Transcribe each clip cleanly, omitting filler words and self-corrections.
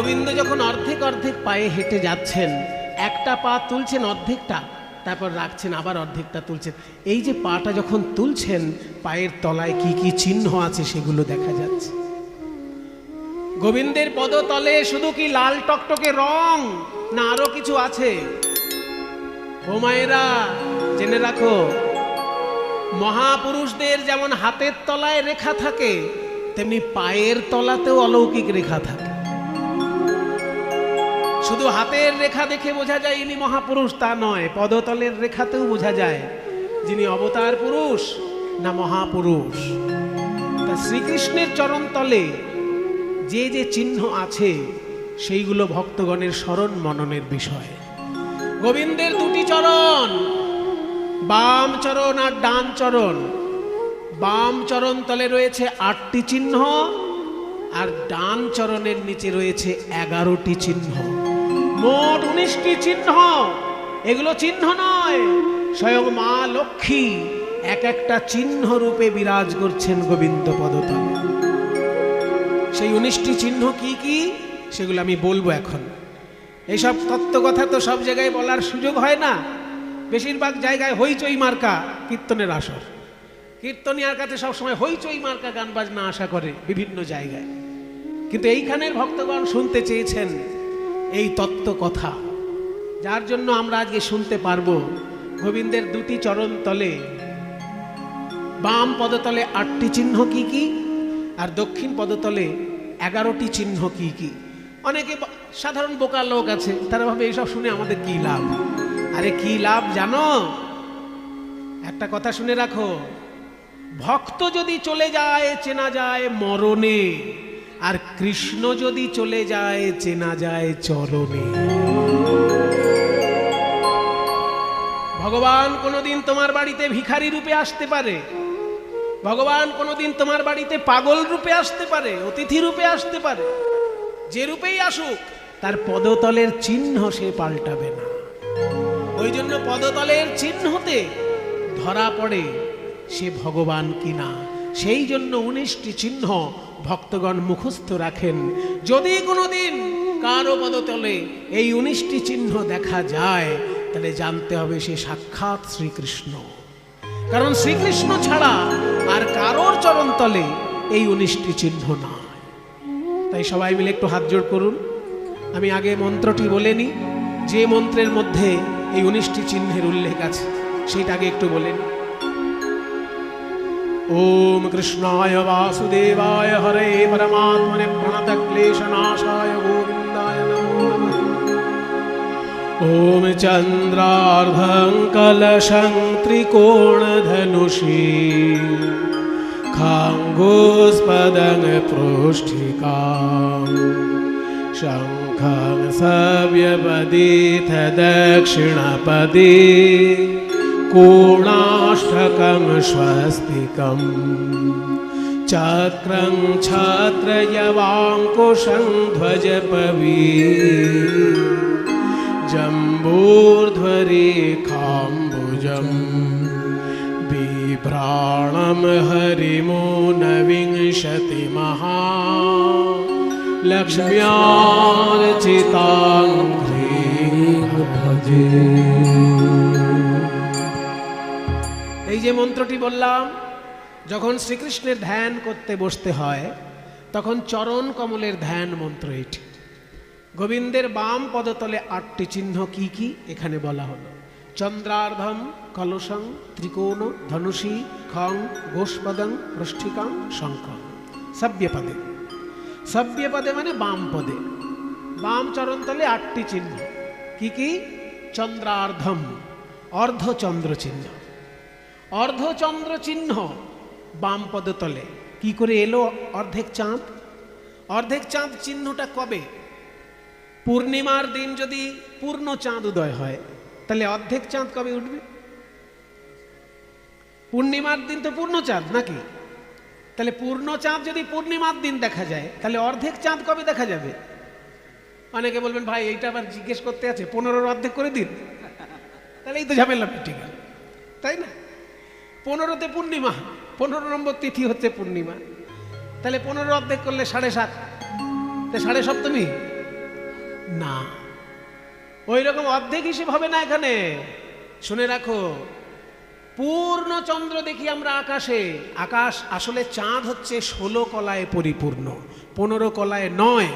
গোবিন্দ যখন অর্ধেক অর্ধেক পায়ে হেঁটে যাচ্ছেন, একটা পা তুলছেন অর্ধেকটা, তারপর রাখছেন, আবার অর্ধেকটা তুলছেন। এই যে পাটা যখন তুলছেন, পায়ের তলায় কি কি চিহ্ন আছে সেগুলো দেখা যাচ্ছে। গোবিন্দের পদতলে শুধু কি লাল টকটকে রং, না আরো কিছু আছে? ও মায়েরা, জেনে রাখো, মহাপুরুষদের যেমন হাতের তলায় রেখা থাকে, তেমনি পায়ের তলাতেও অলৌকিক রেখা থাকে। শুধু হাতের রেখা দেখে বোঝা যায় ইনি মহাপুরুষ তা নয়, পদতলের রেখাতেও বোঝা যায় যিনি অবতার পুরুষ না মহাপুরুষ। তা শ্রীকৃষ্ণের চরণ তলে যে যে চিহ্ন আছে সেইগুলো ভক্তগণের স্মরণ মননের বিষয়। গোবিন্দের দুটি চরণ, বাম চরণ আর ডান চরণ। বাম চরণ তলে রয়েছে 8টি চিহ্ন, আর ডান চরণের নিচে রয়েছে 11টি চিহ্ন, মোট 19টি চিহ্ন। এগুলো চিহ্ন নয়, স্বয়ং মা লক্ষ্মী এক একটা চিহ্ন রূপে বিরাজ করছেন গোবিন্দ পদতলে। সেই 19টি চিহ্ন কি কি সেগুলো আমি বলবো এখন। এইসব তত্ত্ব কথা তো সব জায়গায় বলার সুযোগ হয় না। বেশিরভাগ জায়গায় হইচই মার্কা কীর্তনের আসর, কীর্তনিয়ার কাছে সবসময় হইচই মার্কা গান বাজনা আশা করে বিভিন্ন জায়গায়। কিন্তু এইখানের ভক্তগণ শুনতে চেয়েছেন এই তত্ত্ব কথা, যার জন্য আমরা আজকে শুনতে পারবো গোবিন্দের দুটি চরণ তলে, বাম পদতলে 8টি চিহ্ন কি কি, আর দক্ষিণ পদতলে 11টি চিহ্ন কি কি। অনেকে সাধারণ বোকা লোক আছে, তারা ভাবে এইসব শুনে আমাদের কি লাভ। আরে কি লাভ জানো? একটা কথা শুনে রাখো, ভক্ত যদি চলে যায় চেনা যায় মরণে, আর কৃষ্ণ যদি চলে যায় চেনা যায় চরণে। ভগবান কোনোদিন তোমার বাড়িতে ভিখারি রূপে আসতে পারে, ভগবান কোনোদিন তোমার বাড়িতে পাগল রূপে আসতে পারে, অতিথি রূপে আসতে পারে। যে রূপেই আসুক, তার পদতলের চিহ্ন সে পাল্টাবে না। ওই জন্য পদতলের চিহ্নতে ধরা পড়ে সে ভগবান কিনা। সেই জন্য 19টি চিহ্ন ভক্তগণ মুখস্থ রাখেন। যদি কোনোদিন কারো পদতলে এই 19টি চিহ্ন দেখা যায়, তাহলে জানতে হবে সে সাক্ষাৎ শ্রীকৃষ্ণ। কারণ শ্রীকৃষ্ণ ছাড়া আর কারোর চরণ তলে এই 19টি চিহ্ন না। তাই সবাই মিলে একটু হাত জোড় করুন। আমি আগে মন্ত্রটি বলে নিই, যে মন্ত্রের মধ্যে এই 19টি চিহ্নের উল্লেখ আছে সেটা আগে একটু বলেন। ওম কৃষ্ণায় বাসুদেবায় হরে পরমাত্মনে প্রণতক্লেশনাশায় গোবিন্দায় নমো নমঃ। ওম চন্দ্রার্ধং কলশং ত্রিকোণধনুষী খাঙ্গোস্পদং পৃষ্ঠিকাং শঙ্খং সব্যপদীথ দক্ষিণপদে কোণাষ্টকং স্বস্তিকং চক্রং ছত্রয়বাঙ্কুশং ধ্বজপবি জম্বূর্ধ্বরেখাম্বুজং বিভ্রাণং হরিমূনবিংশতি মহা লক্ষ্ম্যার্চিতাং ভজে। এই যে মন্ত্রটি বললাম, যখন শ্রীকৃষ্ণের ধ্যান করতে বসতে হয় তখন চরণ কমলের ধ্যান মন্ত্র এটি। গোবিন্দের বাম পদতলে 8টি চিহ্ন কি কি এখানে বলা হলো। চন্দ্রার্ধম কলশং ত্রিকোণ ধনুষী খং গোষ্পদং পৃষ্ঠিকাং শঙ্খং সব্যপদে। সব্যপদে মানে বাম পদে, বাম চরণতলে 8টি চিহ্ন কি কি? চন্দ্রার্ধম অর্ধচন্দ্র চিহ্ন, অর্ধচন্দ্র চিহ্ন বাম পদতলে। কি করে এলো অর্ধেক চাঁদ? অর্ধেক চাঁদ চিহ্নটা কবে? পূর্ণিমার দিন যদি পূর্ণ চাঁদ উদয় হয়, তাহলে অর্ধেক চাঁদ কবে উঠবে? পূর্ণিমার দিন তো পূর্ণ চাঁদ নাকি? তাহলে পূর্ণ চাঁদ যদি পূর্ণিমার দিন দেখা যায়, তাহলে অর্ধেক চাঁদ কবে দেখা যাবে? অনেকে বলবেন ভাই এইটা আবার জিজ্ঞেস করতে আছে, 15-র অর্ধেক করে দিন, তাহলে এই তো ঝামেলা মিটে গেল, তাই না? 15তে পূর্ণিমা, 15 নম্বর তিথি হচ্ছে পূর্ণিমা, তাহলে 15 অর্ধেক করলে 7.5, 7.5 না, ওই রকম অর্ধেক হিসেব হবে না এখানে। শুনে রাখো, পূর্ণ চন্দ্র দেখি আমরা আকাশে। আকাশ আসলে চাঁদ হচ্ছে 16 কলায় পরিপূর্ণ, 15 কলায় নয়।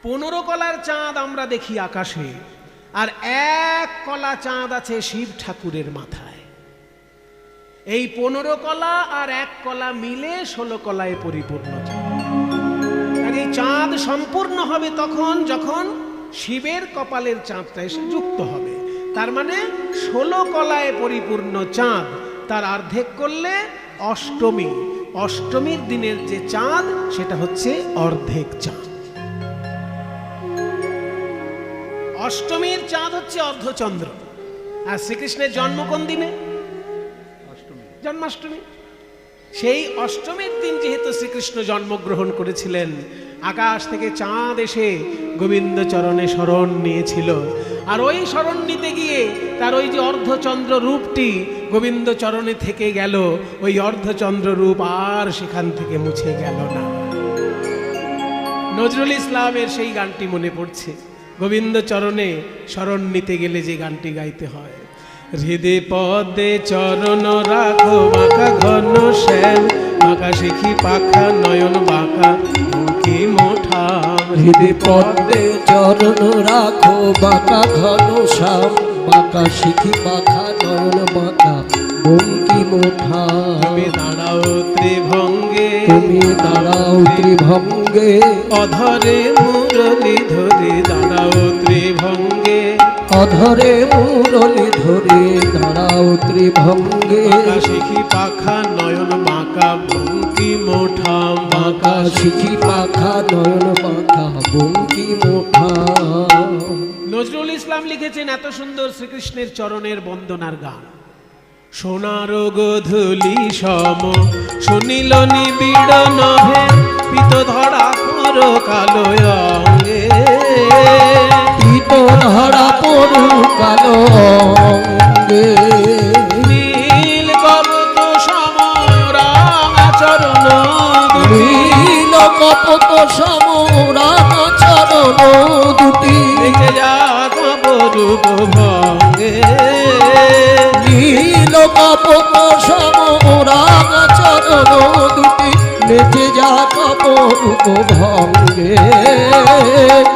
15 কলার চাঁদ আমরা দেখি আকাশে, আর 1 কলা চাঁদ আছে শিব ঠাকুরের মাথায়। এই 15 কলা আর 1 কলা মিলে 16 কলায় পরিপূর্ণ চাঁদ। আর এই চাঁদ সম্পূর্ণ হবে তখন যখন শিবের কপালের চাঁদটা এসে যুক্ত হবে। তার মানে 16 কলায় পরিপূর্ণ চাঁদ, তার অর্ধেক করলে অষ্টমী। অষ্টমীর দিনের যে চাঁদ সেটা হচ্ছে অর্ধেক চাঁদ। অষ্টমীর চাঁদ হচ্ছে অর্ধচন্দ্র। আর শ্রীকৃষ্ণের জন্ম কোন দিনে? জন্মাষ্টমী। সেই অষ্টমীর দিন যেহেতু শ্রীকৃষ্ণ জন্মগ্রহণ করেছিলেন, আকাশ থেকে চাঁদ এসে গোবিন্দ চরণে শরণ নিয়েছিল। আর ওই শরণ নিতে গিয়ে তার ওই যে অর্ধচন্দ্র রূপটি গোবিন্দ চরণে থেকে গেল, ওই অর্ধচন্দ্র রূপ আর সেখান থেকে মুছে গেল না। নজরুল ইসলামের সেই গানটি মনে পড়ছে, গোবিন্দ চরণে শরণ নিতে গেলে যে গানটি গাইতে হয়। হৃদে পদে চরণ রাখো বাঁকা ঘন শ্যাম, বাঁকা শিখি পাখা নয়ন বাঁকা কি মোঠা। হৃদে পদে চরণ রাখো বাঁকা ঘন শ্যাম, বাঁকা শিখি পাখা নয়ন বাঁকা বঙ্কি মোঠা। তুমি দাঁড়াও ত্রিভঙ্গে, তুমি দাঁড়াও ত্রিভঙ্গে, অধরে মুরলি ধরে দাঁড়াও ত্রিভঙ্গে। অধরে মুরলি ধরে দাঁড়াও ত্রিভঙ্গে। বাঁকা শিখি পাখা নয়ন বাঁকা বঙ্কি মোঠা। বাঁকা শিখি পাখা নয়ন বাঁকা বঙ্কি মোঠা। নজরুল ইসলাম লিখেছেন এত সুন্দর শ্রীকৃষ্ণের চরণের বন্দনার গান। সোনার গোধূলি সম শুনিল নিবিড় নহে, পিত ধরা করো কালো অঙ্গে। পিত ধরা পড়ু কালো অঙ্গে। নীল কপত সম রাঙা চরণ, নীল কপত সম রাঙা চরণ দুটি। দেখে যা কবরূপ ভঙ্গে। নীল কপত সম রাঙা চরণ দুটি, নেচে যা কপরূপ ভঙ্গে।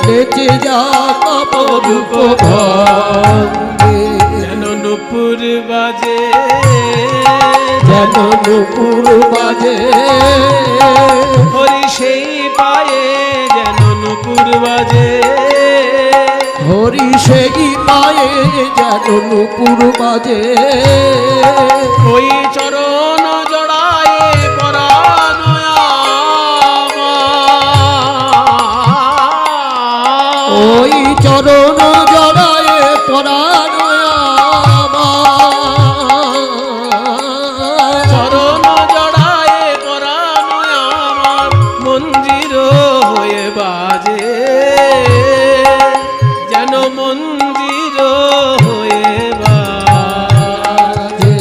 নেচে যা কপরূপ ভঙ্গে। যেন নুপুর বাজে, যেন নুপুর বাজে, হরি সেই পায়ে যেন নুপুর বাজে। হরি সেই পায়ে যেন নুপুর বাজে। ওই চরণ জড়ায়ে পরাণ আমার। ওই চরণ জড়ায়ে পরাণ আমার। চরণ জড়ায়ে পরাণ আমার, মঞ্জির হয়ে বাজে। যেন মঞ্জির হয়ে বাজে।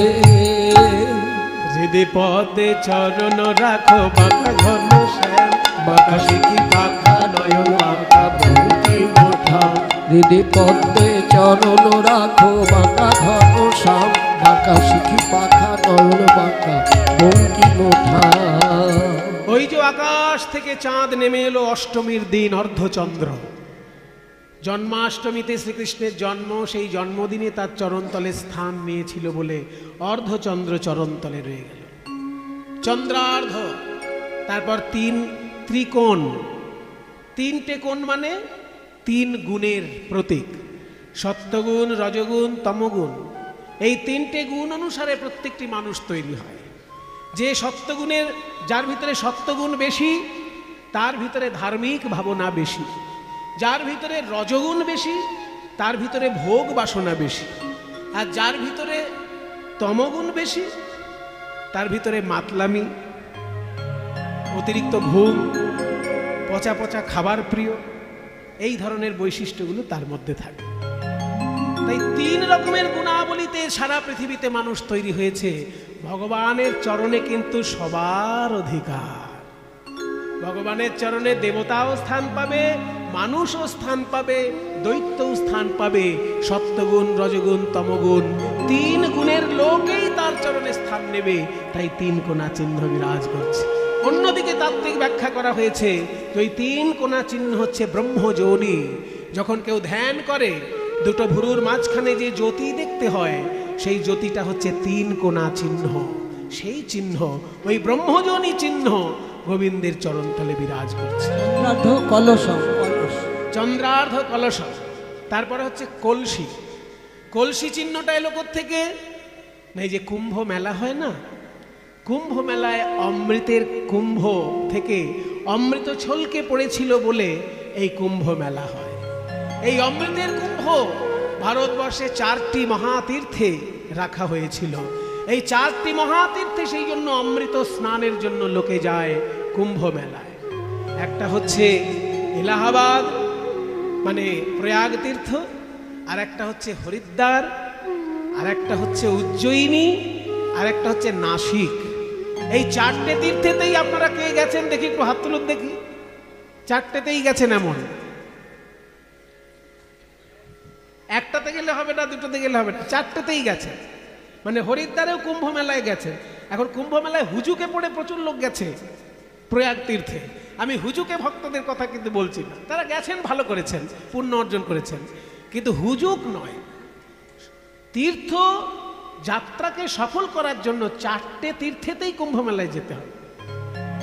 হৃদে পদে চরণ রাখো বাঁকা ঘন শ্যাম, বাঁকা শিখি পাখা নয়ন বাঁকা বঙ্কি মোঠা। হৃদে পদ্মে চরণ রাখো বাঁকা ঘন শ্যাম, বাঁকা শিখি পাখা নয়ন বাঁকা বঙ্কি মোঠা। ওই যে আকাশ থেকে চাঁদ নেমে এলো অষ্টমীর দিন, অর্ধচন্দ্র। জন্মাষ্টমীতে শ্রীকৃষ্ণের জন্ম, সেই জন্মদিনে তার চরণতলে স্থান নিয়েছিল বলে অর্ধচন্দ্র চরণতলে রয়ে গেল। চন্দ্রার্ধ, তারপর 3 ত্রিকোণ। 3টে কোণ মানে 3 গুণের প্রতীক, সত্যগুণ, রজগুণ, তমগুণ। এই 3টে গুণ অনুসারে প্রত্যেকটি মানুষ তৈরি হয়। যে সত্যগুণের, যার ভিতরে সত্যগুণ বেশি তার ভিতরে ধার্মিক ভাবনা বেশি। যার ভিতরে রজগুণ বেশি তার ভিতরে ভোগ বাসনা বেশি। আর যার ভিতরে তমগুণ বেশি তার ভিতরে মাতলামি, অতিরিক্ত ঘুম, পচা পচা খাবার প্রিয়, এই ধরনের বৈশিষ্ট্যগুলো তার মধ্যে থাকে। তাই 3 রকমের গুণাবলীতে সারা পৃথিবীতে মানুষ তৈরি হয়েছে। ভগবানের চরণে কিন্তু সবার অধিকার। ভগবানের চরণে দেবতাও স্থান পাবে, মানুষও স্থান পাবে, দৈত্যও স্থান পাবে, সত্যগুণ রজগুণ তমগুণ 3 গুণের লোকেই তার চরণে স্থান নেবে। তাই 3 কোণা চিহ্ন বিরাজ করছে। অন্যদিকে তাত্ত্বিক ব্যাখ্যা করা হয়েছে যে ওই 3 কোণা চিহ্ন হচ্ছে ব্রহ্মযোনি। যখন কেউ ধ্যান করে দুটো ভুরুর মাঝখানে যে জ্যোতি দেখতে হয়, সেই জ্যোতিটা হচ্ছে 3 কোণা চিহ্ন। সেই চিহ্ন, ওই ব্রহ্মযোনি চিহ্ন গোবিন্দের চরণতলে বিরাজ করছে। চন্দ্রার্ধ কলস, তারপরে হচ্ছে কলসি। কলসি চিহ্নটা এলো থেকে, এই যে কুম্ভ মেলা হয় না, কুম্ভ মেলায় অমৃতের কুম্ভ থেকে অমৃত ছলকে পড়েছিল বলে এই কুম্ভ মেলা হয়। এই অমৃতের কুম্ভ ভারতবর্ষে 4টি মহাতীর্থে রাখা হয়েছিল। এই 4টি মহাতীর্থে সেই জন্য অমৃত স্নানের জন্য লোকে যায় কুম্ভ মেলায়। একটা হচ্ছে এলাহাবাদ মানে প্রয়াগ তীর্থ, আর একটা হচ্ছে হরিদ্বার, আর একটা হচ্ছে উজ্জয়িনী, আর একটা হচ্ছে নাসিক। এই 4টে তীর্থেতেই আপনারা কে গেছেন দেখি, একটু হাত তুলুন দেখি। 4টেতেই গেছেন এমন? একটাতে গেলে হবে না, দুটোতে গেলে হবে না, 4টেতেই গেছে। মানে হরিদ্বারেও কুম্ভ মেলায় গেছে। এখন কুম্ভ মেলায় হুজুকে পড়ে প্রচুর লোক গেছে প্রয়াগ তীর্থে। আমি হুজুকে ভক্তদের কথা কিন্তু বলছি না, তারা গেছেন, ভালো করেছেন, পুণ্য অর্জন করেছেন, কিন্তু হুজুক নয়। তীর্থ যাত্রাকে সফল করার জন্য 4টে তীর্থেতেই কুম্ভ মেলায় যেতে হবে।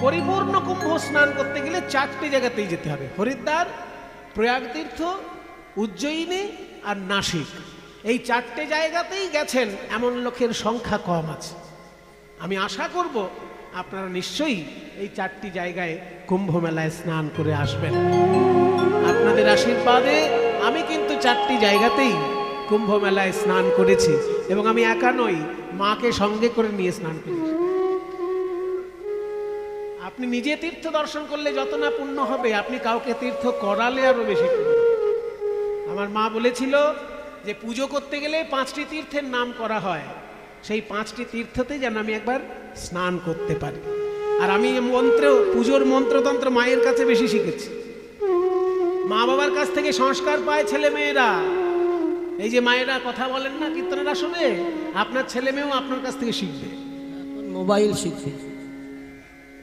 পরিপূর্ণ কুম্ভ স্নান করতে গেলে 4টে জায়গাতেই যেতে হবে, হরিদ্বার, প্রয়াগ তীর্থ, উজ্জয়িনী আর নাসিক। এই 4টে জায়গাতেই গেছেন এমন লোকের সংখ্যা কম আছে। আমি আশা করব আপনারা নিশ্চয়ই এই 4টি জায়গায় কুম্ভ মেলায় স্নান করে আসবেন। আপনাদের আশীর্বাদে আমি কিন্তু 4টি জায়গাতেই কুম্ভ মেলায় স্নান করেছি, এবং আমি একা নই, মাকে সঙ্গে করে নিয়ে স্নান করেছি। আপনি নিজে তীর্থ দর্শন করলে যত না পুণ্য হবে, আপনি কাউকে তীর্থ করালে আরো বেশি পুণ্য। আমার মা বলেছিল যে পুজো করতে গেলে 5টি তীর্থের নাম করা হয়, সেই 5টি তীর্থতে যেন আমি একবার স্নান করতে পারি। আর আমি পুজোর মন্ত্রতন্ত্র মায়ের কাছে বেশি শিখেছি। মা বাবার কাছ থেকে সংস্কার পায় ছেলে মেয়েরা। এই যে মায়েরা কথা বলেন না কীর্তনের আসলে, আপনার ছেলে মেয়েও আপনার কাছ থেকে শিখবে। মোবাইল শিখবে,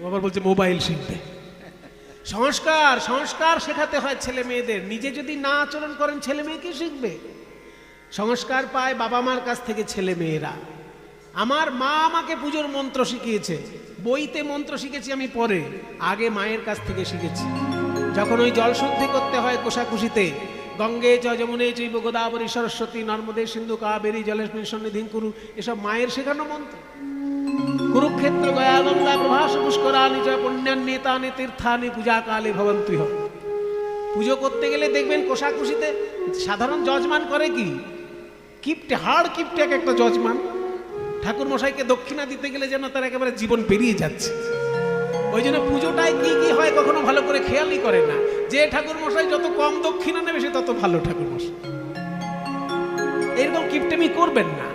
বাবার বলছে মোবাইল শিখবে। সংস্কার শেখাতে হয় ছেলে মেয়েদের। নিজে যদি না আচরণ করেন ছেলে মেয়ে কি শিখবে? সংস্কার পায় বাবা মার কাছ থেকে ছেলে মেয়েরা। আমার মা আমাকে পুজোর মন্ত্র শিখিয়েছে, বইতে মন্ত্র শিখেছি আমি পরে, আগে মায়ের কাছ থেকে শিখেছি। যখন ওই জল শুদ্ধি করতে হয় কোষাকুষিতে, গঙ্গে চ যমুনে চৈব গোদাবরী সরস্বতী নর্মদে সিন্ধু কাবেরী জলেস্মিন সন্নিধিং কুরু, এসব মায়ের শেখানো মন্ত্র। কুরুক্ষেত্র গয়া গঙ্গা প্রভাস পুষ্করানি চ পুণ্যান্নেতানি তীর্থানি পূজা কালে ভবন্তুহ। পুজো করতে গেলে দেখবেন কোষাকুষিতে সাধারণ যজমান করে কি, কিপটে, হাড় কিপটে এক একটা যজমান। ঠাকুর মশাইকে দক্ষিণা দিতে গেলে যেন তার একেবারে জীবন পেরিয়ে যাচ্ছে। ওই জন্য পুজোটায় কি কি হয় কখনো ভালো করে খেয়ালই করে না। যে ঠাকুর মশাই যত কম দক্ষিণা নেবে সে তত ভালো ঠাকুর মশাই। এরকম কিপটেমি করবেন না।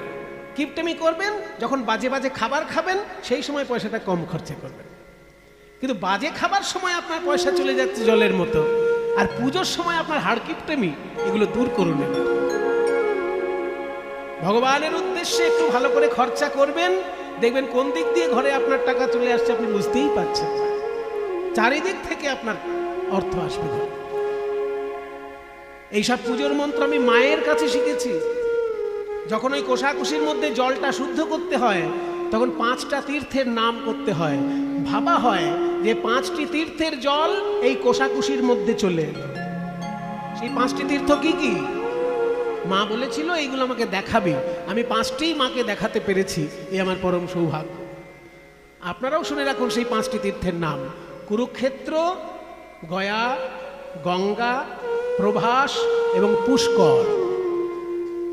কিপটেমি করবেন যখন বাজে বাজে খাবার খাবেন, সেই সময় পয়সাটা কম খরচা করবেন। কিন্তু বাজে খাবার সময় আপনার পয়সা চলে যাচ্ছে জলের মতো, আর পুজোর সময় আপনার হাড় কিপটেমি, এগুলো দূর করুন। ভগবানের উদ্দেশ্যে একটু ভালো করে খরচা করবেন, দেখবেন কোন দিক দিয়ে ঘরে আপনার টাকা চলে আসছে আপনি বুঝতেই পারছেন না। চারিদিক থেকে আপনার অর্থ আসবে ঘরে। এইসব পুজোর মন্ত্র আমি মায়ের কাছে শিখেছি। যখন ওই কোষাকুষির মধ্যে জলটা শুদ্ধ করতে হয়, তখন 5টা তীর্থের নাম করতে হয়। ভাবা হয় যে 5টি তীর্থের জল এই কোষাকুষির মধ্যে চলে এলো। সেই 5টি তীর্থ কি কি? মা বলেছিল এইগুলো আমাকে দেখাবি। আমি 5টিই মাকে দেখাতে পেরেছি, এই আমার পরম সৌভাগ্য। আপনারাও শুনে রাখুন সেই 5টি তীর্থের নাম: কুরুক্ষেত্র, গয়া, গঙ্গা, প্রভাস এবং পুষ্কর।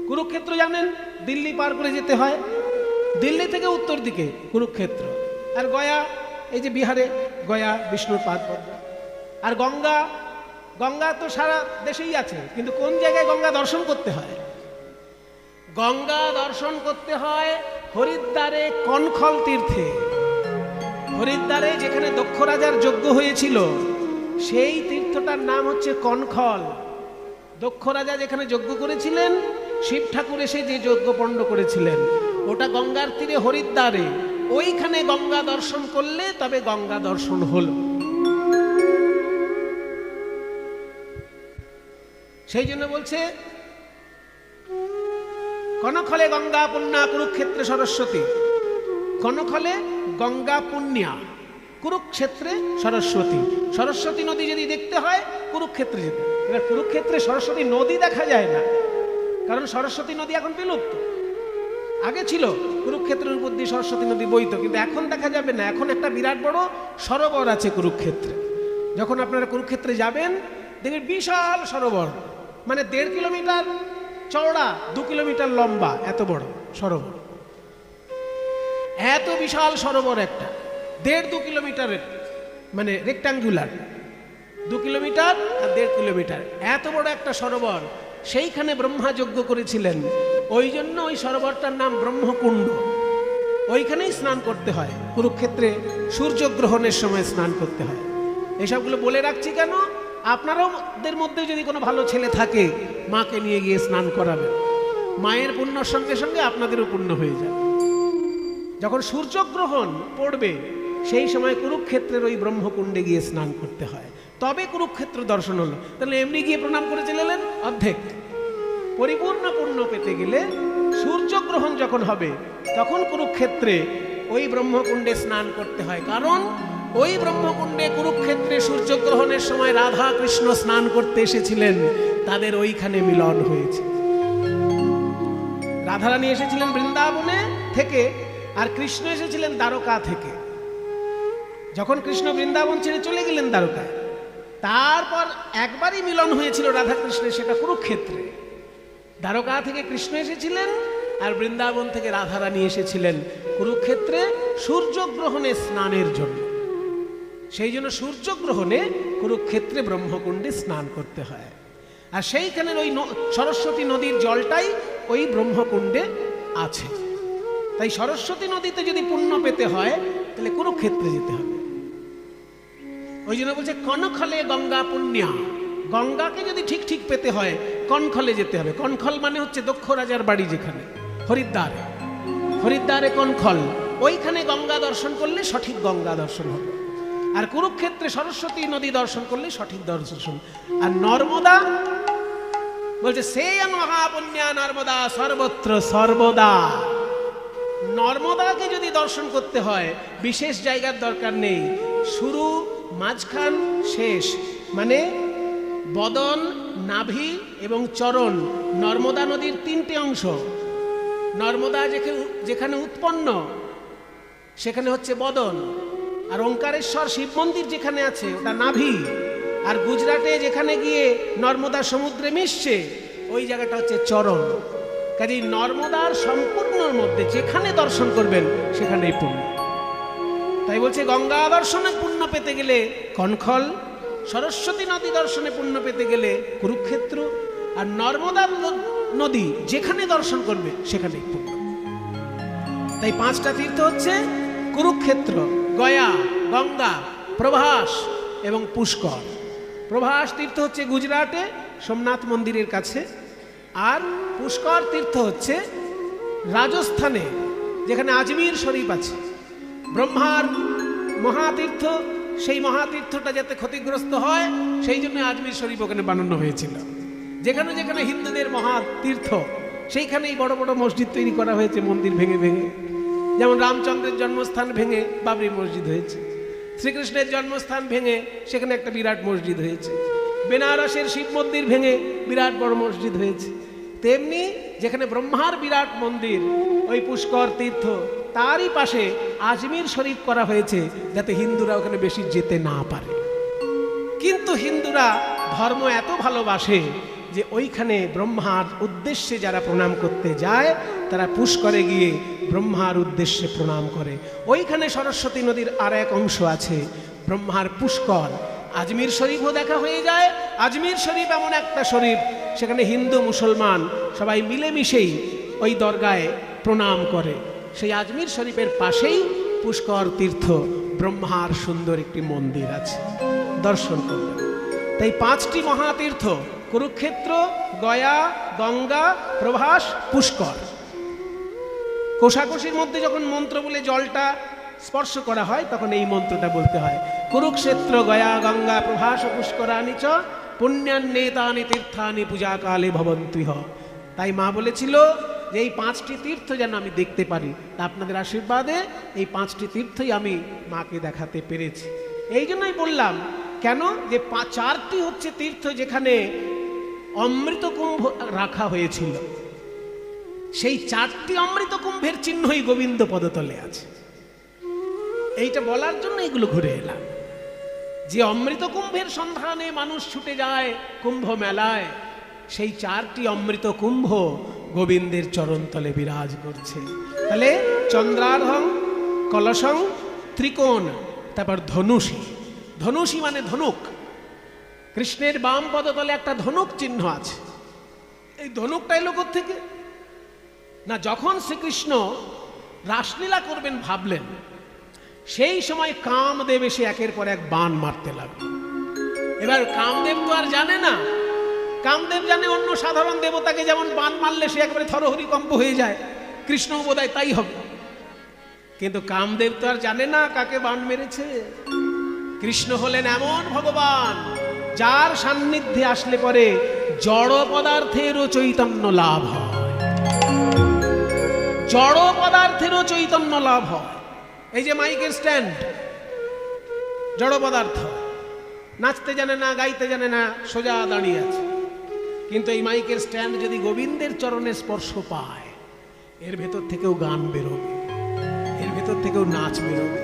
কুরুক্ষেত্র জানেন, দিল্লি পার করে যেতে হয়, দিল্লি থেকে উত্তর দিকে কুরুক্ষেত্র। আর গয়া এই যে বিহারে গয়া, বিষ্ণুর পাদপদ্ম। আর গঙ্গা, গঙ্গা তো সারা দেশেই আছে, কিন্তু কোন জায়গায় গঙ্গা দর্শন করতে হয়? গঙ্গা দর্শন করতে হয় হরিদ্বারে কনখল তীর্থে। হরিদ্বারে যেখানে দক্ষ রাজার যজ্ঞ হয়েছিল, সেই তীর্থ তীর্থটার নাম হচ্ছে কনখল। দক্ষ রাজা যেখানে যজ্ঞ করেছিলেন, শিব ঠাকুর এসে যে যজ্ঞ পণ্ড করেছিলেন, ওটা গঙ্গার তীরে হরিদ্বারে। ওইখানে গঙ্গা দর্শন করলে তবে গঙ্গা দর্শন হল। সেই জন্য বলছে কনখলে গঙ্গা পুণ্যা কুরুক্ষেত্রে সরস্বতী। কনখলে গঙ্গা পুণ্যা, কুরুক্ষেত্রে সরস্বতী। সরস্বতী নদী যদি দেখতে হয় কুরুক্ষেত্রে যেতে। এবার কুরুক্ষেত্রে সরস্বতী নদী দেখা যায় না, কারণ সরস্বতী নদী এখন বিলুপ্ত। আগে ছিল কুরুক্ষেত্রের উপর দিয়ে সরস্বতী নদী বইত, কিন্তু এখন দেখা যাবে না। এখন একটা বিরাট বড় সরোবর আছে কুরুক্ষেত্রে। যখন আপনারা কুরুক্ষেত্রে যাবেন দেখবেন বিশাল সরোবর, মানে 1.5 কিলোমিটার চওড়া, 2 কিলোমিটার লম্বা, এত বড় সরোবর। এত বিশাল সরোবর একটা 1.5-2 কিলোমিটারের, মানে রেক্টাঙ্গুলার, 2 কিলোমিটার আর 1.5 কিলোমিটার, এত বড় একটা সরোবর। সেইখানে ব্রহ্মা যজ্ঞ করেছিলেন, ওই জন্য ওই সরোবরটার নাম ব্রহ্মকুণ্ড। ওইখানেই স্নান করতে হয়। কুরুক্ষেত্রে সূর্যগ্রহণের সময় স্নান করতে হয়। এসবগুলো বলে রাখছি কেন, আপনারাদের মধ্যে যদি কোনো ভালো ছেলে থাকে মাকে নিয়ে গিয়ে স্নান করাবেন। মায়ের পুণ্যর সঙ্গে সঙ্গে আপনাদেরও পুণ্য হয়ে যাবে। যখন সূর্যগ্রহণ পড়বে সেই সময় কুরুক্ষেত্রের ওই ব্রহ্মকুণ্ডে গিয়ে স্নান করতে হয়, তবে কুরুক্ষেত্র দর্শন হলো। তাহলে এমনি গিয়ে প্রণাম করে চলে এলেন অর্ধেক। পরিপূর্ণ পুণ্য পেতে গেলে সূর্যগ্রহণ যখন হবে তখন কুরুক্ষেত্রে ওই ব্রহ্মকুণ্ডে স্নান করতে হয়। কারণ ওই ব্রহ্মকুণ্ডে কুরুক্ষেত্রে সূর্যগ্রহণের সময় রাধা কৃষ্ণ স্নান করতে এসেছিলেন, তাদের ওইখানে মিলন হয়েছে। রাধারানী এসেছিলেন বৃন্দাবনে থেকে, আর কৃষ্ণ এসেছিলেন দ্বারকা থেকে। যখন কৃষ্ণ বৃন্দাবন ছেড়ে চলে গেলেন দ্বারকায়, তারপর একবারই মিলন হয়েছিল রাধা কৃষ্ণের, সেটা কুরুক্ষেত্রে। দ্বারকা থেকে কৃষ্ণ এসেছিলেন আর বৃন্দাবন থেকে রাধারানী এসেছিলেন কুরুক্ষেত্রে সূর্যগ্রহণে স্নানের জন্য। সেই জন্য সূর্যগ্রহণে কুরুক্ষেত্রে ব্রহ্মকুণ্ডে স্নান করতে হয়। আর সেইখানের ওই সরস্বতী নদীর জলটাই ওই ব্রহ্মকুণ্ডে আছে। তাই সরস্বতী নদীতে যদি পুণ্য পেতে হয় তাহলে কুরুক্ষেত্রে যেতে হবে। ওই জন্য বলছে কনখলে গঙ্গা পুণ্যা। গঙ্গাকে যদি ঠিক ঠিক পেতে হয় কনখলে যেতে হবে। কনখল মানে হচ্ছে দক্ষ রাজার বাড়ি যেখানে, হরিদ্বারে। হরিদ্বারে কনখল, ওইখানে গঙ্গা দর্শন করলে সঠিক গঙ্গা দর্শন হবে। আর কুরুক্ষেত্রে সরস্বতী নদী দর্শন করলে সঠিক দর্শন। আর নর্মদা বলছে সেয়ং মহাপুণ্যা নর্মদা সর্বত্র সর্বদা। নর্মদাকে যদি দর্শন করতে হয় বিশেষ জায়গার দরকার নেই, শুরু মাঝখান শেষ, মানে বদন, নাভি এবং চরণ, নর্মদা নদীর 3টে অংশ। নর্মদা যেখানে উৎপন্ন সেখানে হচ্ছে বদন, আর ওঙ্কারেশ্বর শিব মন্দির যেখানে আছে ওটা নাভি, আর গুজরাটে যেখানে গিয়ে নর্মদা সমুদ্রে মিশছে ওই জায়গাটা হচ্ছে চরণ। কাজেই নর্মদার সম্পূর্ণর মধ্যে যেখানে দর্শন করবেন সেখানেই পুণ্য। তাই বলছে গঙ্গা দর্শনে পুণ্য পেতে গেলে কনখল, সরস্বতী নদী দর্শনে পুণ্য পেতে গেলে কুরুক্ষেত্র, আর নর্মদা নদী যেখানে দর্শন করবে সেখানেই পুণ্য। তাই 5টা তীর্থ হচ্ছে কুরুক্ষেত্র, গয়া, গঙ্গা, প্রভাস এবং পুষ্কর। প্রভাস তীর্থ হচ্ছে গুজরাটে সোমনাথ মন্দিরের কাছে, আর পুষ্কর তীর্থ হচ্ছে রাজস্থানে যেখানে আজমির শরীফ আছে। ব্রহ্মার মহাতীর্থ, সেই মহাতীর্থটা যাতে ক্ষতিগ্রস্ত হয় সেই জন্য আজমির শরীফ ওখানে বানানো হয়েছিল। যেখানে যেখানে হিন্দুদের মহাতীর্থ সেইখানেই বড় বড় মসজিদ তৈরি করা হয়েছে, মন্দির ভেঙে ভেঙে। যেমন রামচন্দ্রের জন্মস্থান ভেঙে বাবরি মসজিদ হয়েছে, শ্রীকৃষ্ণের জন্মস্থান ভেঙে সেখানে একটা বিরাট মসজিদ হয়েছে, বেনারসের শিব মন্দির ভেঙে বিরাট বড় মসজিদ হয়েছে। তেমনি যেখানে ব্রহ্মার বিরাট মন্দির ওই পুষ্কর তীর্থ, তারই পাশে আজমির শরীফ করা হয়েছে যাতে হিন্দুরা ওখানে বেশি যেতে না পারে। কিন্তু হিন্দুরা ধর্ম এত ভালোবাসে যে ওইখানে ব্রহ্মার উদ্দেশ্যে যারা প্রণাম করতে যায় তারা পুষ্করে গিয়ে ব্রহ্মার উদ্দেশ্যে প্রণাম করে। ওইখানে সরস্বতী নদীর আর এক অংশ আছে ব্রহ্মার পুষ্কর। আজমির শরীফও দেখা হয়ে যায়। আজমির শরীফ এমন একটা শরীফ সেখানে হিন্দু মুসলমান সবাই মিলেমিশেই ওই দরগায় প্রণাম করে। সেই আজমির শরীফের পাশেই পুষ্কর তীর্থ, ব্রহ্মার সুন্দর একটি মন্দির আছে, দর্শন করবেন। তাই 5টি মহাতীর্থ কুরুক্ষেত্র, গয়া, গঙ্গা, প্রভাস, পুষ্কর। কোষাকুষির মধ্যে যখন মন্ত্র বলে জলটা স্পর্শ করা হয় তখন এই মন্ত্রটা বলতে হয়, কুরুক্ষেত্র গয়া গঙ্গা প্রভাস পুষ্করানি চ পুণ্যান্নেতানি তীর্থানি পূজাকালে ভবন্তিহ। তাই মা বলেছিল যে এই 5টি তীর্থ যেন আমি দেখতে পারি, তা আপনাদের আশীর্বাদে এই 5টি তীর্থই আমি মাকে দেখাতে পেরেছি। এই জন্যই বললাম, কেন যে 4টি হচ্ছে তীর্থ যেখানে অমৃত কুম্ভ রাখা হয়েছিল, সেই 4টি অমৃত কুম্ভের চিহ্নই গোবিন্দ পদতলে আছে। এইটা বলার জন্য এগুলো ঘুরে এলাম, যে অমৃত কুম্ভের সন্ধানে মানুষ ছুটে যায় কুম্ভ মেলায়, সেই 4টি অমৃত কুম্ভ গোবিন্দের চরণতলে বিরাজ করছে। তাহলে চন্দ্রার্ধং, কলসং, ত্রিকোণ, তারপর ধনুষী। ধনুষী মানে ধনুক। কৃষ্ণের বাম পদতলে একটা ধনুক চিহ্ন আছে। এই ধনুকটা এলো কোত্থেকে? না, যখন শ্রীকৃষ্ণ রাসলীলা করবেন ভাবলেন, সেই সময় কামদেব এসে একের পর এক বাণ মারতে লাগলো। এবার কামদেব তো আর জানে না, কামদেব জানে অন্য সাধারণ দেবতাকে যেমন বাণ মারলে সে একবারে থরহরিকম্প হয়ে যায়, কৃষ্ণ বোধহয় তাই হবে। কিন্তু কামদেব তো আর জানে না কাকে বাণ মেরেছে। কৃষ্ণ হলেন এমন ভগবান যার সান্নিধ্যে আসলে পরে জড় পদার্থেরও চৈতন্য লাভ হয়, জড় পদার্থেরও চৈতন্য লাভ হয়। এই যে মাইকের স্ট্যান্ড, জড় পদার্থ, নাচতে জানে না, গাইতে জানে না, সোজা দাঁড়িয়ে আছে। কিন্তু এই মাইকের স্ট্যান্ড যদি গোবিন্দের চরণে স্পর্শ পায়, এর ভেতর থেকেও গান বেরোবে, এর ভেতর থেকেও নাচ বেরোবে।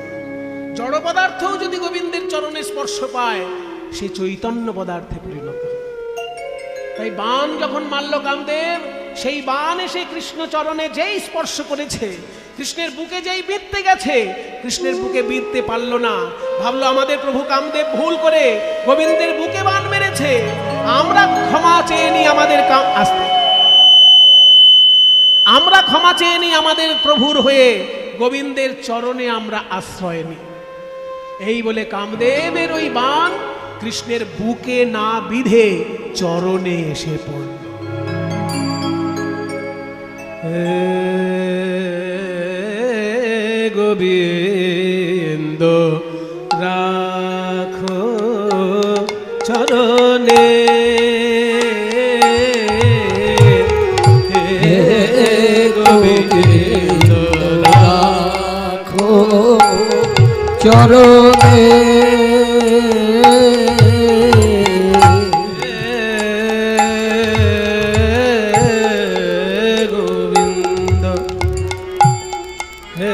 জড় পদার্থও যদি গোবিন্দের চরণে স্পর্শ পায়, সে চৈতন্য পদার্থে পরিণত হয়। তাই বাণ যখন মারল কামদেব, সেই বাণ এসে কৃষ্ণ চরণে যেই স্পর্শ করেছে, কৃষ্ণের বুকে যেই বিঁধতে গেছে, কৃষ্ণের বুকে বিঁধতে পারল না। ভাবলো আমাদের প্রভু কামদেব ভুল করে গোবিন্দের বুকে বাণ মেরেছে, আমরা ক্ষমা চেয়ে নিই আমাদের আমরা ক্ষমা চেয়ে নিই আমাদের প্রভুর হয়ে, গোবিন্দের চরণে আমরা আশ্রয় নিই। এই বলে কামদেবের ওই বাণ কৃষ্ণের বুকে না বিধে চরণে এসে পড়ল। গোবিন্দ রাখো চরণে, গোবিন্দ রাখো চরণে, গোবিন্দ হে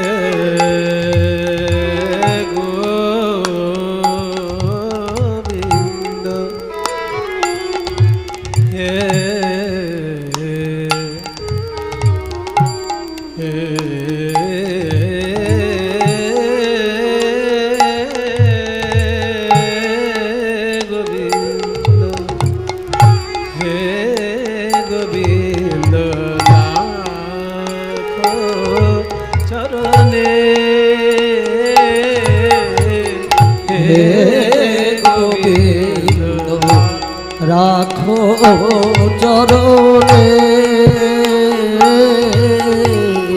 গোবিন্দ হে রাখো চরণে,